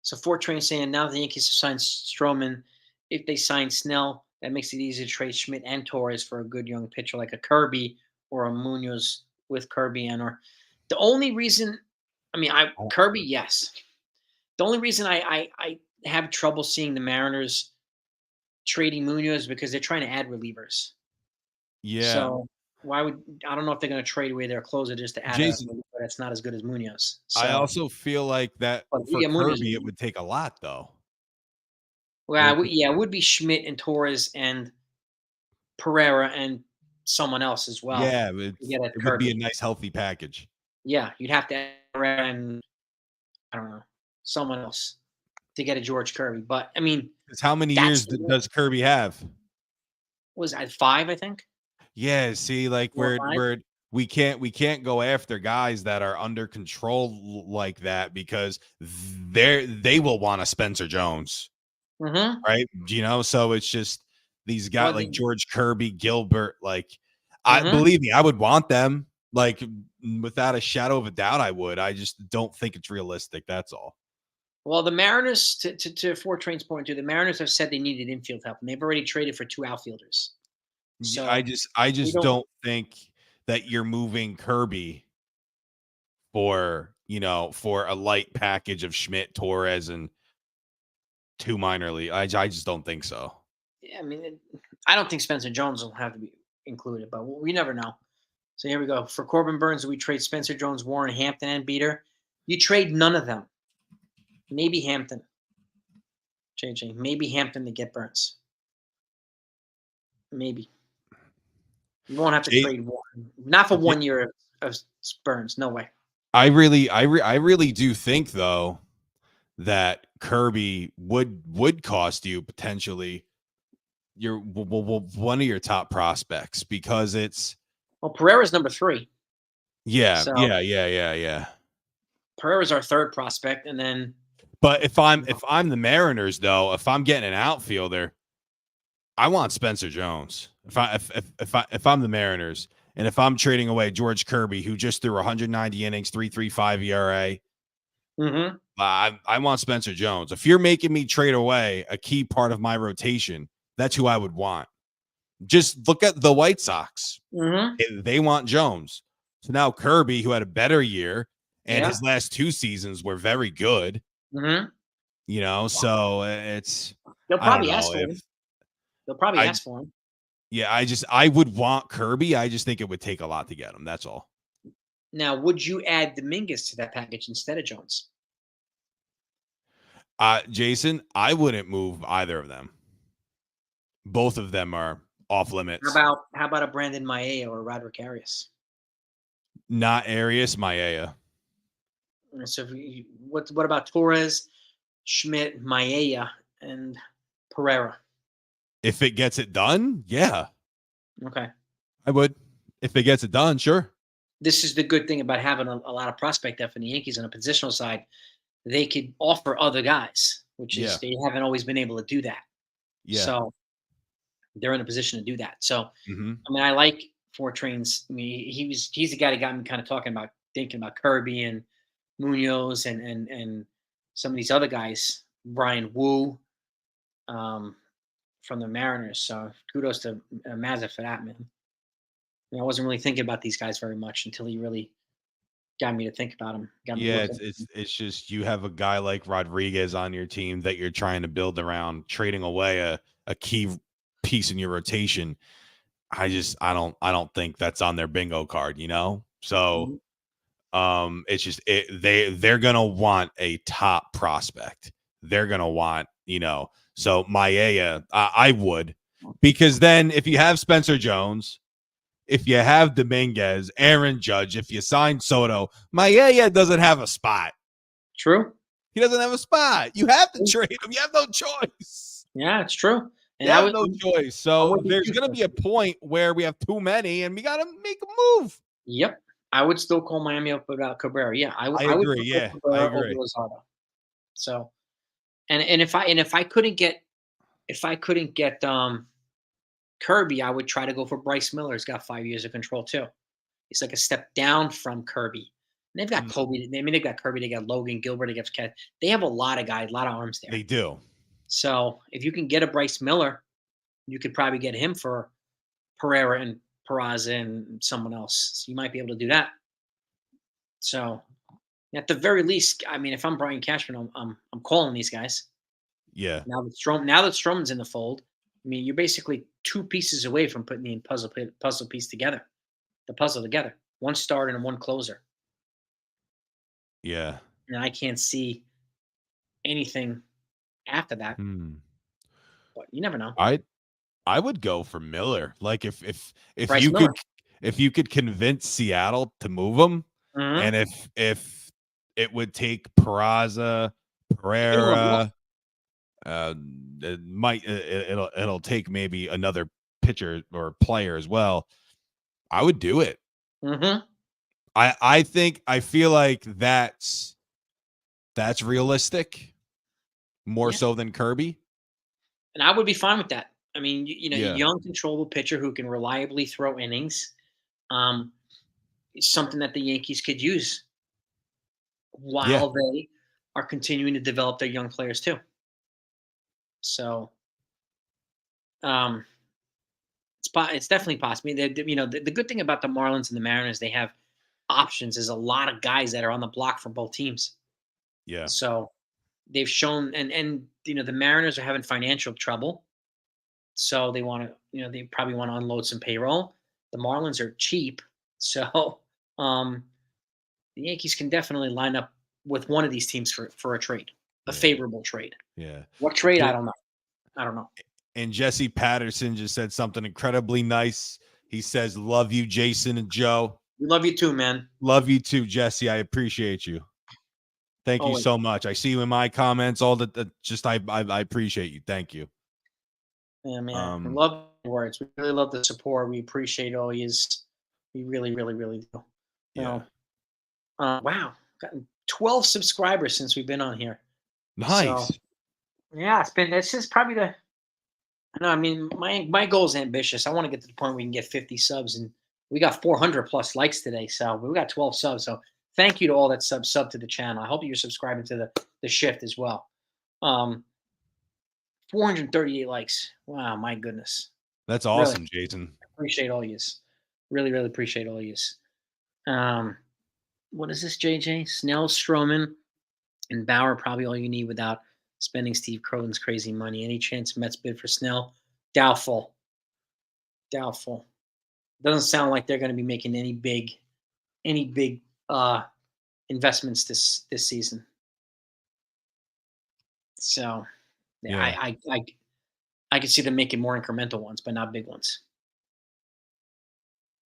So Fortran saying now the Yankees have signed Stroman. If they sign Snell, that makes it easy to trade Schmidt and Torres for a good young pitcher like a Kirby or a Munoz with Kirby or the only reason, Kirby, yes. The only reason I have trouble seeing the Mariners trading Munoz because they're trying to add relievers. Yeah. So I don't know if they're going to trade away their closer just to add a reliever that's not as good as Munoz. So, I also feel like that for Kirby, it would take a lot though. Well, it would be Schmidt and Torres and Pereira and someone else as well. Yeah, To get at it would be a Kirby. nice healthy package. Yeah, you'd have to add Pereira and I don't know someone else to get a George Kirby. But I mean, 'Cause how many that's years does Kirby have? was at 5, I think. Yeah, see, like 4 or 5. we can't go after guys that are under control like that because they will want a Spencer Jones, Mm-hmm. right? You know, so it's just these guys Well, like George Kirby, Gilbert, like I mm-hmm. believe me, I would want them, like without a shadow of a doubt, I would. I just don't think it's realistic. That's all. Well, the Mariners, to Four Train's point too, the Mariners have said they needed infield help, and they've already traded for 2 outfielders. I So we just don't. don't think that you're moving Kirby for, for a light package of Schmidt, Torres, and 2 minor league. I just don't think so. Yeah, I mean, I don't think Spencer Jones will have to be included, but we never know. So here we go. For Corbin Burns, we trade Spencer Jones, Warren, Hampton, and Beater. You trade none of them. Maybe Hampton. JJ. Maybe Hampton to get Burns. Maybe. You won't have to trade Warren. Not for 1 year of Burns. No way. I really do think though that Kirby would cost you potentially one of your top prospects because it's Pereira's number 3. yeah, So yeah. Pereira's our 3rd prospect, and then. But if I'm the Mariners though, if I'm getting an outfielder, I want Spencer Jones. If I'm the Mariners, and if I'm trading away George Kirby, who just threw 190 innings, 3.35 ERA, Mm-hmm. I want Spencer Jones. If you're making me trade away a key part of my rotation, that's who I would want. Just look at the White Sox. Mm-hmm. They want Jones. So now Kirby, who had a better year, and Yeah. his last 2 seasons were very good. Mm-hmm. So it's They'll probably ask for him. They'll probably ask for him. Yeah, I would want Kirby. I just think it would take a lot to get him. That's all. Now, would you add Dominguez to that package instead of Jones? Jason, I wouldn't move either of them. Both of them are off limits. How about a Brandon Maia or Roderick Arias? Not Arias, Maia. So what about Torres, Schmidt, Maia, and Pereira? If it gets it done, yeah. Okay. I would. If it gets it done, sure. This is the good thing about having a lot of prospect depth in the Yankees on a positional side. They could offer other guys, which is they haven't always been able to do that. Yeah. So they're in a position to do that. So I mean, I like Four Trains. I mean, he's the guy that got me kind of thinking about Kirby and Munoz and some of these other guys, Brian Wu, from the Mariners. So kudos to Mazza for that, man. I mean, I wasn't really thinking about these guys very much until he really got me to think about them. It's just you have a guy like Rodriguez on your team that you're trying to build around, trading away a key piece in your rotation. I don't think that's on their bingo card, So it's just they're gonna want a top prospect. They're gonna want, so Maia, I would, because then if you have Spencer Jones, if you have Dominguez, Aaron Judge, if you sign Soto, Maia doesn't have a spot. True. He doesn't have a spot. You have to trade him. You have no choice. Yeah, it's true. And you have no choice. So there's going to be a point where we have too many, and we got to make a move. Yep. I would still call Miami up without Cabrera. Yeah, I agree. Yeah, I agree. So, and if I couldn't get Kirby, I would try to go for Bryce Miller. He's got 5 years of control too. He's like a step down from Kirby. And they've got Kobe. They've got Kirby. They got Logan Gilbert. They got Cat. They have a lot of guys, a lot of arms there. They do. So if you can get a Bryce Miller, you could probably get him for Pereira and Peraza and someone else. So you might be able to do that. So at the very least, I mean, if I'm Brian Cashman, I'm calling these guys. Yeah. Now that Stroman's in the fold, I mean, you're basically 2 pieces away from putting the puzzle piece together. The puzzle together. 1 starter and 1 closer. Yeah. And I can't see anything after that. but you never know. I would go for Miller. Like if Bryce you Miller. could convince Seattle to move him, Mhm. and if it would take Peraza, Pereira, it'll take maybe another pitcher or player as well. I would do it. Mm-hmm. I feel like that's realistic more Yeah. so than Kirby. And I would be fine with that. I mean, you know, a Yeah. young, controllable pitcher who can reliably throw innings, is something that the Yankees could use Yeah. while they are continuing to develop their young players too. So, um, it's definitely possible. You know, the good thing about the Marlins and the Mariners, they have options. There's a lot of guys that are on the block for both teams. Yeah. So they've shown, and you know, the Mariners are having financial trouble. So they want to, you know, they probably want to unload some payroll. The Marlins are cheap, so um, the Yankees can definitely line up with one of these teams for a trade, a Yeah. favorable trade. Yeah. What trade? I don't know. I don't know. And Jesse Patterson just said something incredibly nice. He says, "Love you, Jason and Joe." We love you too, man. Love you too, Jesse. I appreciate you. Thank you Always. so much. I see you in my comments. All that. Just I appreciate you. Thank you. Yeah, man. We love your words. We really love the support. We appreciate all yous. We really, really, really do. Yeah. Wow, gotten 12 subscribers since we've been on here. Nice. So, yeah, this is probably the. No, I mean my goal is ambitious. I want to get to the point where we can get 50 subs, and we got 400 plus likes today. So we got 12 subs. So thank you to all that sub to the channel. I hope you're subscribing to the shift as well. 438 likes. Wow, my goodness. That's awesome, really, Jason. Appreciate all yous. Really, really appreciate all yous. What is this, JJ? Snell, Stroman, and Bauer probably all you need without spending Steve Cronin's crazy money. Any chance Mets bid for Snell? Doubtful. Doubtful. Doesn't sound like they're going to be making any big investments this season. So, yeah. I could see them making more incremental ones, but not big ones.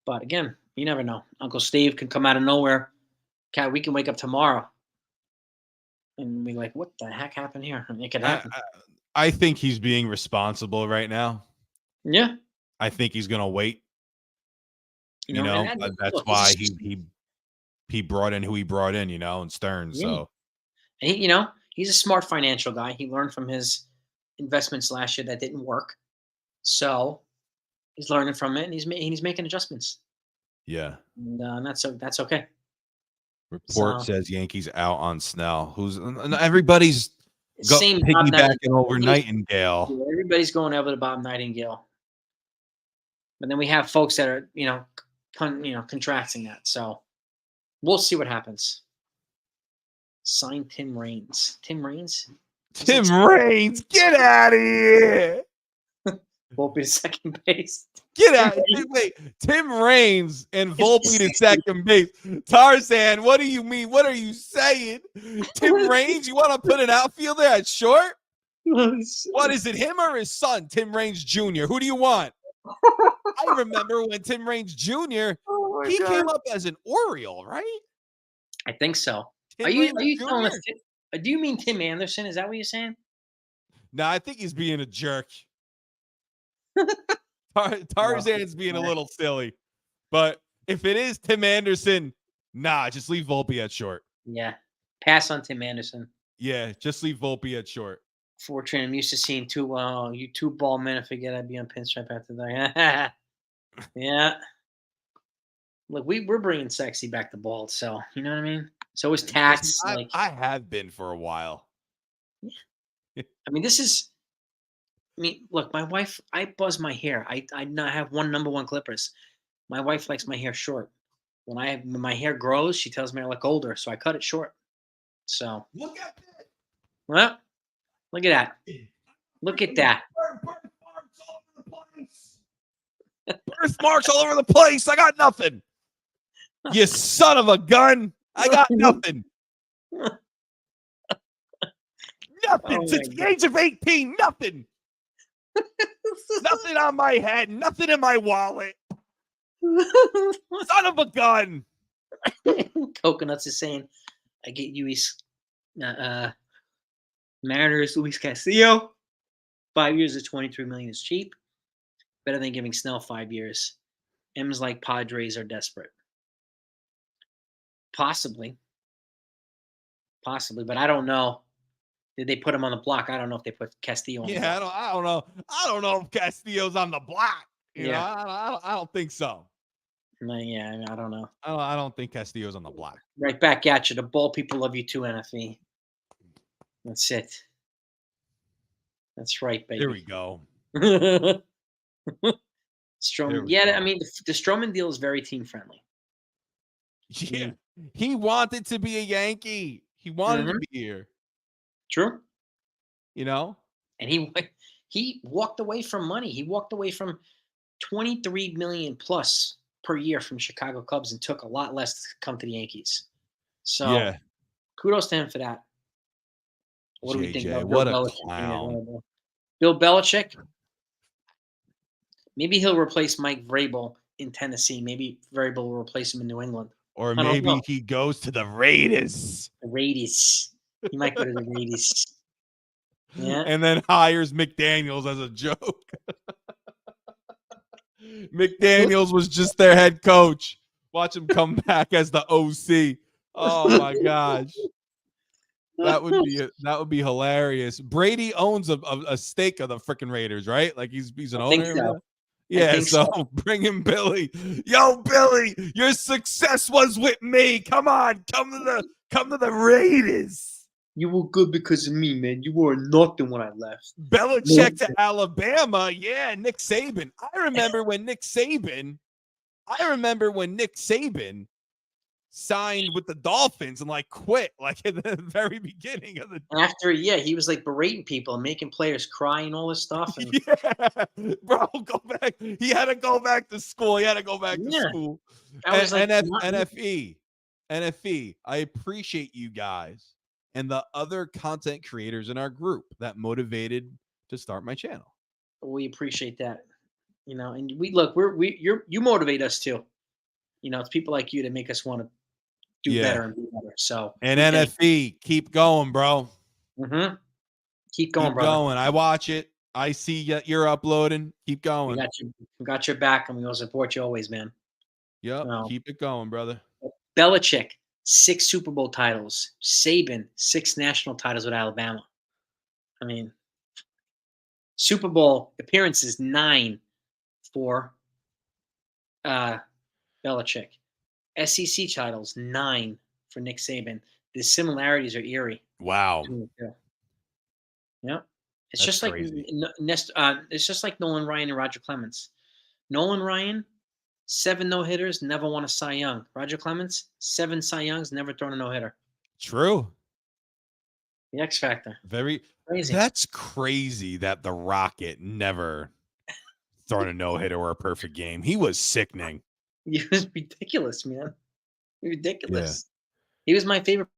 But again, you never know. Uncle Steve can come out of nowhere. God, we can wake up tomorrow and be like, "What the heck happened here?" And it could happen. I think he's being responsible right now. Yeah. I think he's going to wait. You know, that's look, why he brought in who he brought in, you know, and Stearns. Yeah. So, and you know, he's a smart financial guy. He learned from his investments last year that didn't work. So he's learning from it, and he's making adjustments. Yeah. And that's okay. Report says Yankees out on Snell. Everybody's piggybacking over Nightingale. Everybody's going over to Bob Nightingale. But then we have folks that are, contracting that. So we'll see what happens. Sign Tim Raines. Tim Raines? Tim Raines, get out of here. Volpe to second base. Get out. Wait, Tim Raines and Volpe to second base. Tarzan, what do you mean? What are you saying? Tim Raines, you want to put an outfielder at short? What is it, him or his son, Tim Raines Jr.? Who do you want? I remember when Tim Raines Jr., he came up as an Oriole, right? I think so. Are you telling us? Do you mean Tim Anderson? Is that what you're saying? No, I think he's being a jerk. Tarzan's being a little silly. But if it is Tim Anderson, just leave Volpe at short. Yeah. Pass on Tim Anderson. Yeah, just leave Volpe at short. Fortune, I'm used to seeing two ball men. I forget I'd be on pinstripe after that. Yeah. Look, we're bringing sexy back to ball, so you know what I mean? So is Tats. I have been for a while. Yeah. I mean, look, my wife, I buzz my hair. I have number one clippers. My wife likes my hair short. When my hair grows, she tells me I look older, so I cut it short. So look at that. Well, look at that. Look at that. Birthmarks all over the place. I got nothing. You son of a gun. I got nothing. Nothing since the age of 18. Nothing. Nothing on my head. Nothing in my wallet. Son of a gun. Coconuts is saying, I get Mariners, Luis Castillo. 5 years of $23 million is cheap. Better than giving Snell 5 years. M's like Padres are desperate. Possibly, but I don't know. Did they put him on the block? I don't know if they put Castillo on the block. I don't know. I don't know if Castillo's on the block. You know, Yeah. I don't think so. No, yeah, I don't know. I don't think Castillo's on the block. Right back at you. The ball people love you too, NFE. That's it. That's right, baby. There we go. Stroman. Yeah, I mean, the Stroman deal is very team friendly. Yeah. He wanted to be a Yankee. He wanted to be here. True. You know? And he walked away from money. He walked away from $23 million plus per year from Chicago Cubs and took a lot less to come to the Yankees. So kudos to him for that. What do we think about what Bill a Belichick? clown. Bill Belichick, maybe he'll replace Mike Vrabel in Tennessee. Maybe Vrabel will replace him in New England. Or maybe he goes to the Raiders. The Raiders. He might go to the Raiders. Yeah. And then hires McDaniels as a joke. McDaniels was just their head coach. Watch him come back as the OC. Oh my gosh. That would be hilarious. Brady owns a stake of the freaking Raiders, right? Like he's an owner. So. Yeah, so bring him Billy. Yo, Billy, your success was with me. Come on, come to the Raiders. You were good because of me, man. You were nothing when I left. Belichick to Alabama. Yeah, Nick Saban. I remember when Nick Saban signed with the Dolphins and like quit like at the very beginning of the after he was like berating people and making players cry and all this stuff. And bro, go back. He had to go back to school. To school. NFE. I appreciate you guys and the other content creators in our group that motivated to start my channel. We appreciate that. You know, and you motivate us too. You know, it's people like you that make us want to do better and be better. So and NFE, keep going, bro. Mm-hmm. Keep going. I watch it. I see you're uploading. Keep going. We got your back, and we'll support you always, man. Yep. Keep it going, brother. Belichick, 6 Super Bowl titles. Saban, 6 national titles with Alabama. I mean, Super Bowl appearances 9 for Belichick. SEC titles 9 for Nick Saban. The similarities are eerie. Wow. Yeah, it's just crazy. It's just like Nolan Ryan and Roger Clemens. Nolan Ryan, 7 no-hitters, never won a Cy Young. Roger Clemens, 7 Cy Youngs, never thrown a no-hitter. True. The X Factor. Very crazy. That's crazy that the Rocket never thrown a no-hitter or a perfect game. He was sickening. He was ridiculous, man. Ridiculous. Yeah. He was my favorite.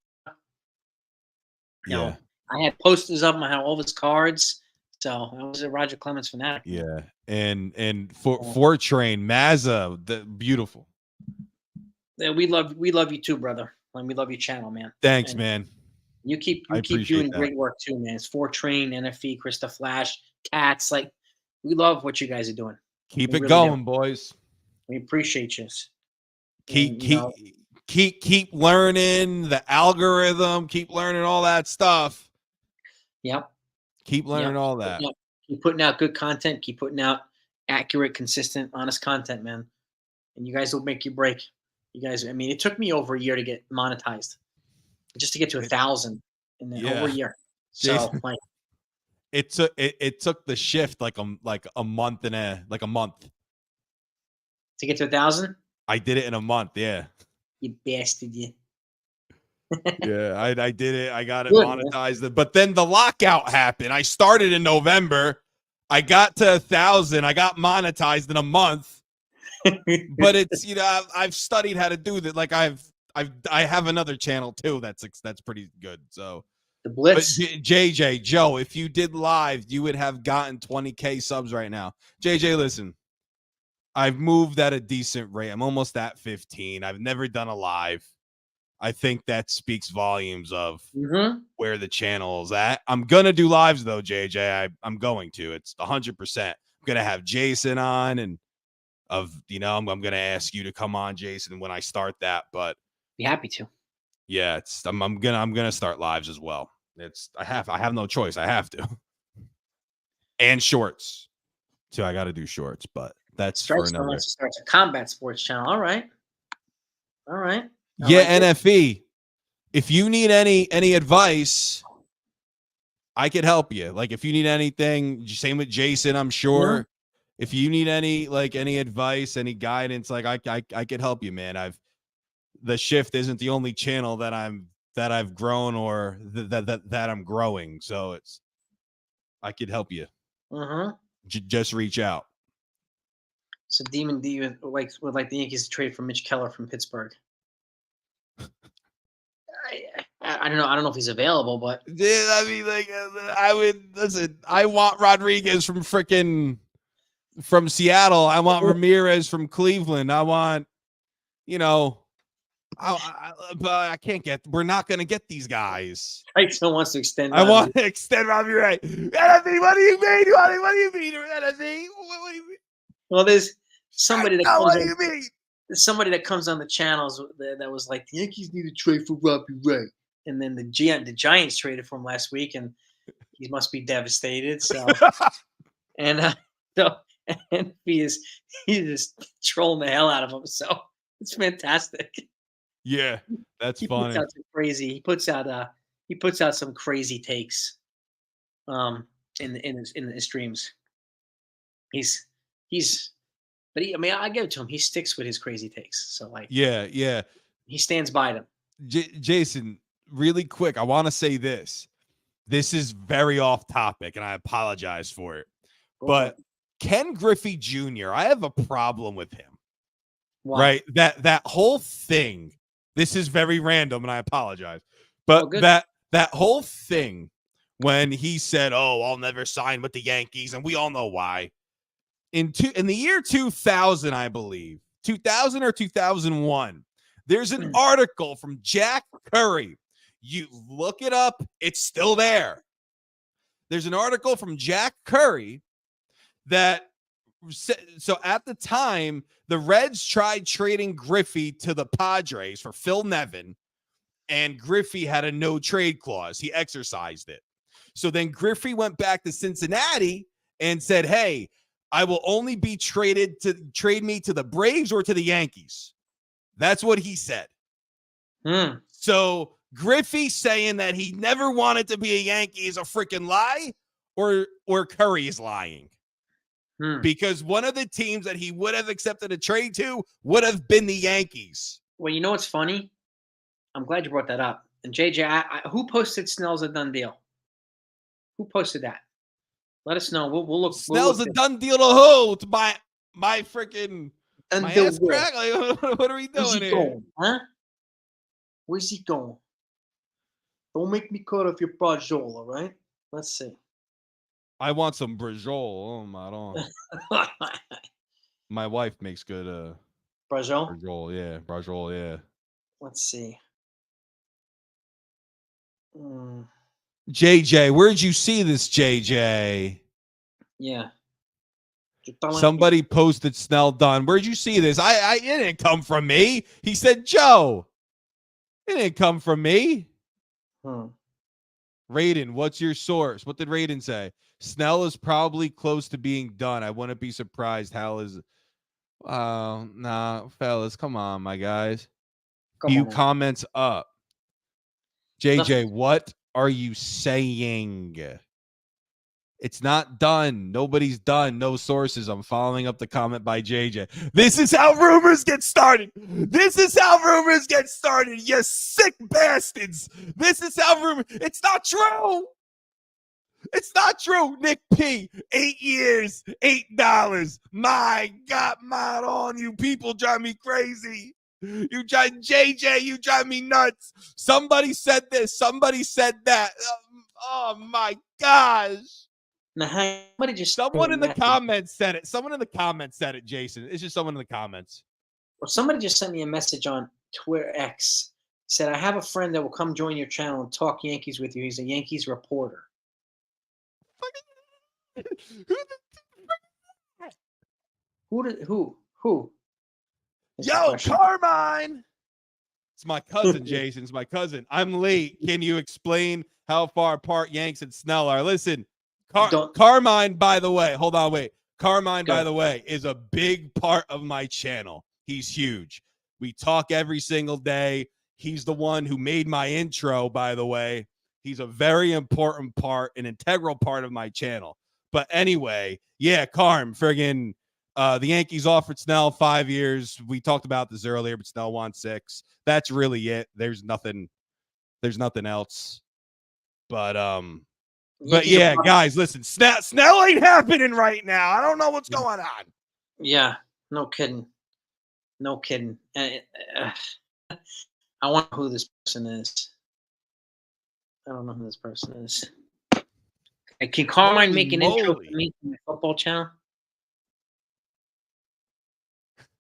You know, I had posters of him. I had all of his cards. So I was a Roger Clemens fanatic. Yeah. And for Train, Mazza, beautiful. Yeah, we love you too, brother. And we love your channel, man. Thanks, man. You keep doing great work too, man. It's 4Train, NFE, Krista Flash, Cats. Like, we love what you guys are doing. Keep it going, boys. We appreciate you. Keep learning the algorithm. Keep learning all that stuff. Yep. Keep learning all that. Keep putting out good content. Keep putting out accurate, consistent, honest content, man. And you guys will make you break. You guys, I mean, it took me over a year to get monetized, just to get to 1,000, and then over a year. So Jason, like, it took the shift like a month to get to 1,000. I did it in a month. Yeah. You bastard, you. Yeah, I did it. I got it monetized. Man. But then the lockout happened. I started in November. I got to 1,000. I got monetized in a month. But it's, you know, I've studied how to do that. Like I have another channel too. That's pretty good. So The But Blitz. JJ, Joe, if you did live, you would have gotten 20K subs right now. JJ, listen, I've moved at a decent rate. I'm almost at 15. I've never done a live. I think that speaks volumes of where the channel is at. I'm going to do lives, though, JJ. I'm going to. It's 100%. I'm going to have Jason on, and I'm going to ask you to come on, Jason, when I start that. But be happy to. yeah, I'm gonna start lives as well. I have no choice. I have to. And shorts. So I got to do shorts, but that's for Strikes another. wants to start a combat sports channel. All right. Yeah, NFE. If you need any advice, I could help you. Like if you need anything, same with Jason, I'm sure. If you need any advice, any guidance, like I could help you, man. The Shift isn't the only channel that I've grown or that I'm growing. So I could help you. Just reach out. So Demon D would like the Yankees to trade for Mitch Keller from Pittsburgh. I don't know. I don't know if he's available, but I mean, like, I would listen. I want Rodriguez from Seattle. I want Ramirez from Cleveland. I want, but I can't get. We're not going to get these guys. Tyson wants to extend. I want to extend Robbie Ray. NFE, what do you mean? What do you mean, NFE? What do you mean? Well, there's somebody that comes what do you mean? There's somebody that comes on the channels that was like, the Yankees need to trade for Robbie Ray, and then the Giants traded for him last week, and he must be devastated. So, and he's just trolling the hell out of him. So it's fantastic. Yeah, that's funny. Puts out some crazy. He puts out some crazy takes, in his streams. But I give it to him. He sticks with his crazy takes. So yeah, he stands by them. Jason, really quick, I want to say this. This is very off topic, and I apologize for it. But Ken Griffey Jr., I have a problem with him. Wow. Right? That whole thing. This is very random, and I apologize. But that whole thing when he said, "Oh, I'll never sign with the Yankees," and we all know why. In the year 2000, I believe, 2000 or 2001, there's an article from Jack Curry. You look it up. It's still there. There's an article from Jack Curry that so at the time, the Reds tried trading Griffey to the Padres for Phil Nevin, and Griffey had a no trade clause. He exercised it. So then Griffey went back to Cincinnati and said, "Hey, I will only be traded to trade me to the Braves or to the Yankees." That's what he said. So Griffey saying that he never wanted to be a Yankee is a freaking lie, or Curry is lying. Because one of the teams that he would have accepted a trade to would have been the Yankees. Well, you know what's funny? I'm glad you brought that up. And JJ, who posted Snell's a done deal? Who posted that? Let us know. We'll look. Snell's a done deal to who? To my freaking my ass crack? Like, what are we doing here? Going, huh? Where's he going? Don't make me cut off your brajol, all right? Let's see. I want some brajol. Oh my god. My wife makes good brajol. Brajol, yeah. Let's see. JJ, where'd you see this, JJ? Yeah. Somebody posted Snell done. Where'd you see this? It didn't come from me. He said, Joe. It didn't come from me. Raiden, what's your source? What did Raiden say? Snell is probably close to being done. I wouldn't be surprised. Hal is. Nah, fellas, come on, my guys. Comments up. JJ, what are you saying? It's not done. Nobody's done. No sources. I'm following up the comment by JJ. This is how rumors get started. This is how rumors get started. You sick bastards. This is how rumors. It's not true. It's not true. Nick P. 8 years, $8. My God, mod on you people drive me crazy. You drive JJ. You drive me nuts. Somebody said this. Somebody said that. Oh my gosh. Now, somebody just Someone in the comments said it. Someone in the comments said it, Jason. It's just someone in the comments. Well, somebody just sent me a message on Twitter X. He said, I have a friend that will come join your channel and talk Yankees with you. He's a Yankees reporter. Who? Yo, Carmine. It's my cousin, Jason. It's my cousin. I'm late. Can you explain how far apart Yanks and Snell are? Listen, Carmine, by the way, hold on, wait. Carmine, by the way, is a big part of my channel. He's huge. We talk every single day. He's the one who made my intro, by the way. He's a very important part, an integral part of my channel. But anyway, yeah, Carm, friggin' the Yankees offered Snell 5 years. We talked about this earlier, but Snell wants 6. That's really it. There's nothing else. But yeah, guys, listen, Snell ain't happening right now. I don't know what's going on. Yeah, no kidding. I wonder who this person is. I don't know who this person is. Can Carmine make an intro for me on my football channel?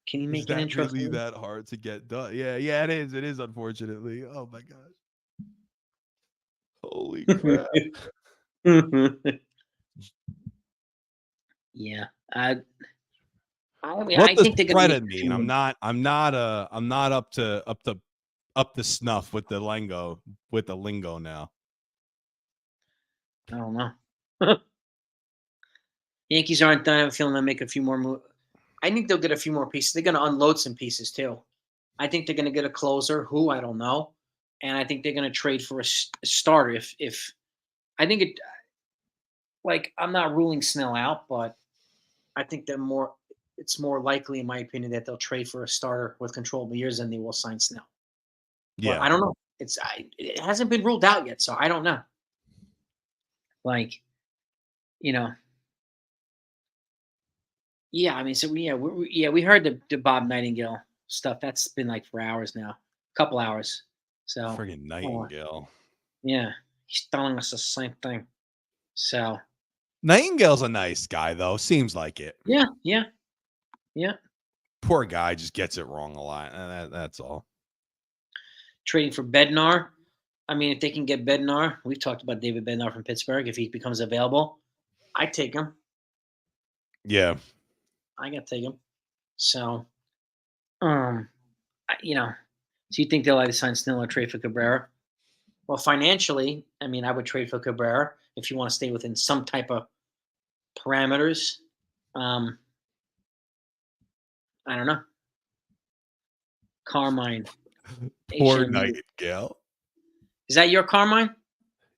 Can you make an intro? Is that really that hard to get done? Yeah, it is. It is, unfortunately. Oh my gosh. Holy crap. Yeah. What does Preda mean? I'm not up to snuff with the lingo now. I don't know. Yankees aren't done. I have a feeling they'll make a few more moves. I think they'll get a few more pieces. They're going to unload some pieces too. I think they're going to get a closer. Who? I don't know. And I think they're going to trade for a starter. If I think it, like, I'm not ruling Snell out, but I think it's more likely, in my opinion, that they'll trade for a starter with controllable years than they will sign Snell. Yeah, but I don't know. It hasn't been ruled out yet, so I don't know. Like, yeah. I mean, so we heard the Bob Nightingale stuff. That's been like for hours now, a couple hours. So friggin' Nightingale. Yeah, he's telling us the same thing. So Nightingale's a nice guy, though. Seems like it. Yeah. Poor guy just gets it wrong a lot. That's all. Trading for Bednar. I mean, if they can get Bednar, we've talked about David Bednar from Pittsburgh. If he becomes available, I'd take him. Yeah. I got to take him. So, so you think they'll either sign Snell or trade for Cabrera? Well, financially, I mean, I would trade for Cabrera if you want to stay within some type of parameters. I don't know. Carmine. Poor Nightingale. Is that your Carmine?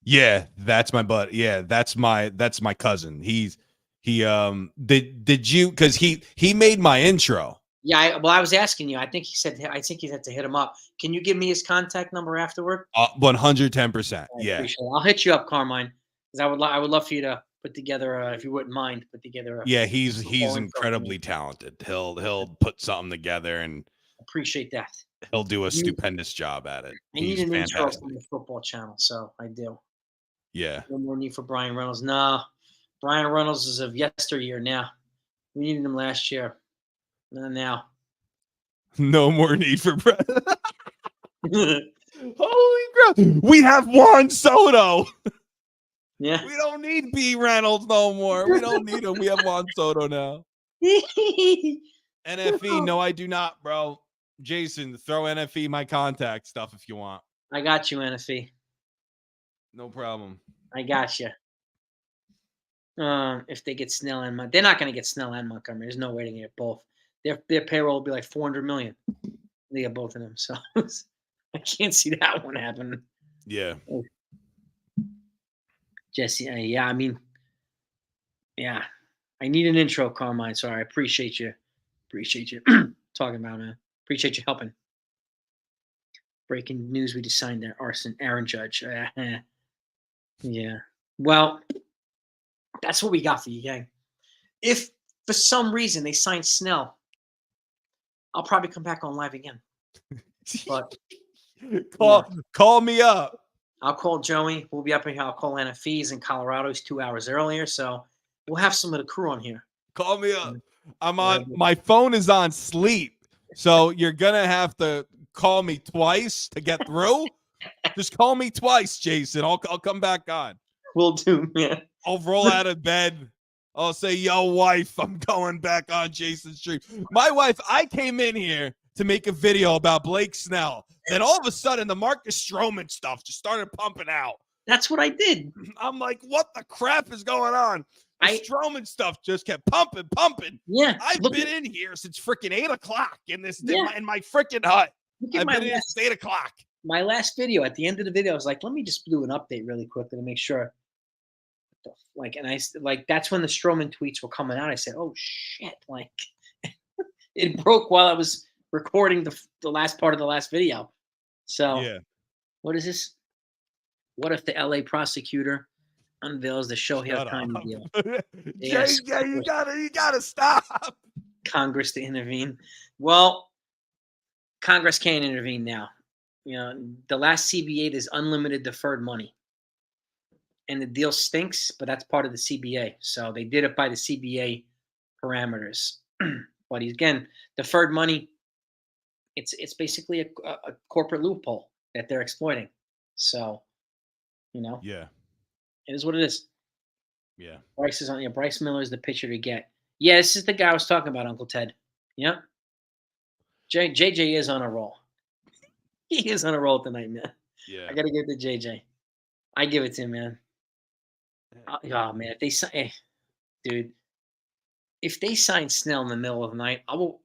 Yeah, that's my bud. Yeah, that's my cousin. Did you, because he made my intro. Yeah, I was asking you. I think he had to hit him up. Can you give me his contact number afterward? 110%. Yeah, I'll hit you up, Carmine, because I would love for you to put together, if you wouldn't mind, put together. Yeah, he's incredibly talented. He'll put something together, and appreciate that. He'll do a stupendous job at it. I need an intro from the football channel, so I do. Yeah. No more need for Brian Reynolds. No, Brian Reynolds is of yesteryear now. We needed him last year. Not now. No more need for Brett. Holy crap. We have Juan Soto. Yeah. We don't need B. Reynolds no more. We don't need him. We have Juan Soto now. NFE. No, I do not, bro. Jason, throw NFE my contact stuff if you want. I got you, NFE. No problem. I got you. If they get Snell and they're not going to get Snell and Montgomery. There's no way to get both. Their payroll will be like $400 million. They get both of them, so I can't see that one happening. Yeah. Jesse, yeah. I mean, yeah. I need an intro, Carmine. Sorry, I appreciate you. Talking about, man. Appreciate you helping. Breaking news: we just signed there. Aaron Judge. Yeah. Well, that's what we got for you, gang. If for some reason they sign Snell, I'll probably come back on live again. But call me up. I'll call Joey. We'll be up in here. I'll call NFE. He's in Colorado. He's 2 hours earlier. So we'll have some of the crew on here. Call me up. My phone is on sleep. So you're going to have to call me twice to get through. Just call me twice, Jason. I'll come back on. Will do, man. I'll roll out of bed. I'll say, yo, wife, I'm going back on Jason's stream. My wife, I came in here to make a video about Blake Snell. Then all of a sudden, the Marcus Stroman stuff just started pumping out. That's what I did. I'm like, what the crap is going on? The Stroman stuff just kept pumping. Yeah. I've been in here since freaking 8 o'clock in my freaking hut. I've been in since 8 o'clock. My last video, at the end of the video, I was like, let me just do an update really quickly to make sure. That's when the Stroman tweets were coming out. I said, oh, shit. Like, it broke while I was recording the last part of the last video. So, yeah. What is this? What if the LA prosecutor unveils the show here time deal? JJ, you gotta stop. Congress to intervene. Well, Congress can't intervene now. You know, the last CBA, there's unlimited deferred money. And the deal stinks, but that's part of the CBA. So they did it by the CBA parameters. But again, deferred money, it's basically a corporate loophole that they're exploiting. So, you know, yeah, it is what it is. Yeah, Bryce is on. Yeah, Bryce Miller is the pitcher to get. Yeah, this is the guy I was talking about, Uncle Ted. Yeah, JJ is on a roll. He is on a roll tonight, man. Yeah, I gotta give it to JJ. I give it to him, man. Oh man, if they sign, dude, if they sign Snell in the middle of the night, I'll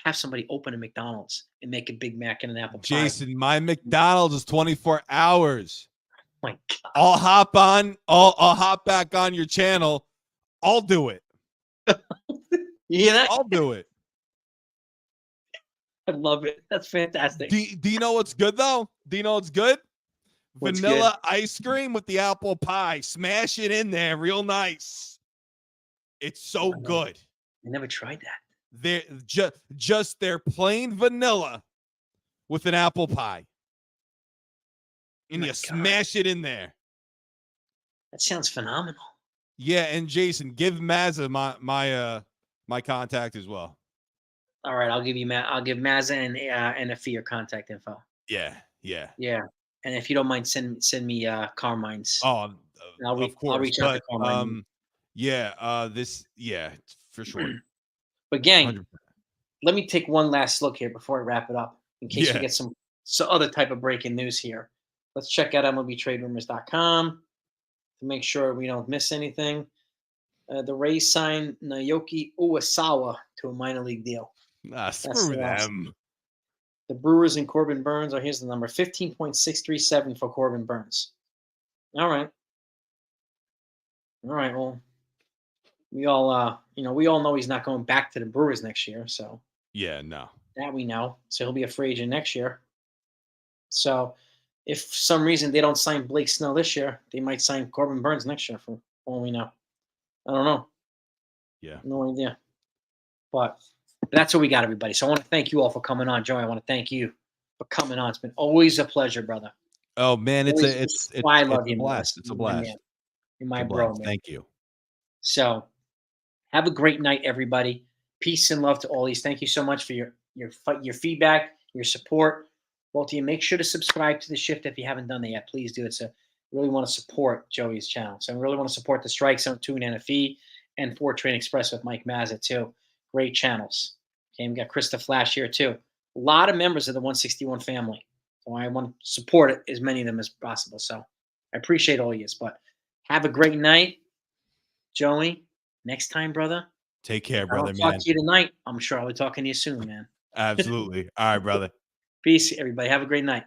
have somebody open a McDonald's and make a Big Mac and an apple pie. Jason, my McDonald's is 24 hours. Oh my God. I'll hop on. I'll hop back on your channel. I'll do it. You hear that? I'll do it. I love it. That's fantastic. Do you know what's good though? Do you know what's good? What's Vanilla good? ice cream with the apple pie. Smash it in there real nice. It's so good. I never tried that. They're just their plain vanilla with an apple pie. And you smash it in there. That sounds phenomenal. Yeah, and Jason, give Mazza my contact as well. All right, I'll give Mazza and Afi your contact info. Yeah. And if you don't mind, send me Carmine's. Oh, of course. I'll reach out to Carmine. For sure. But gang, 100%. Let me take one last look here before I wrap it up, in case we get some other type of breaking news here. Let's check out MLBTradeRumors.com to make sure we don't miss anything. The Rays signed Naoki Uwasawa to a minor league deal. Screw them. The Brewers and Corbin Burns here's the number, 15.637 for Corbin Burns. All right. Well, we all know he's not going back to the Brewers next year. So yeah, no, that we know. So he'll be a free agent next year. So if for some reason they don't sign Blake Snell this year, they might sign Corbin Burns next year for all we know. I don't know. Yeah. No idea. But that's what we got, everybody. So I want to thank you all for coming on. Joey, I want to thank you for coming on. It's been always a pleasure, brother. Oh man, it's a blast. It's a blast. You're my bro, man. Thank you. So have a great night, everybody. Peace and love to all these. Thank you so much for your feedback, your support. Both of you, make sure to subscribe to the shift if you haven't done that yet. Please do it. So I really want to support Joey's channel. So I really want to support the Strike Zone, Tune NFE, and 4 Train Express with Mike Mazza too. Great channels. Okay, we got Krista Flash here too. A lot of members of the 161 family. So I want to support as many of them as possible. So I appreciate all you. But have a great night, Joey. Next time, brother. Take care, brother, man. I'll talk to you tonight. I'm sure I'll be talking to you soon, man. Absolutely. All right, brother. Peace, everybody. Have a great night.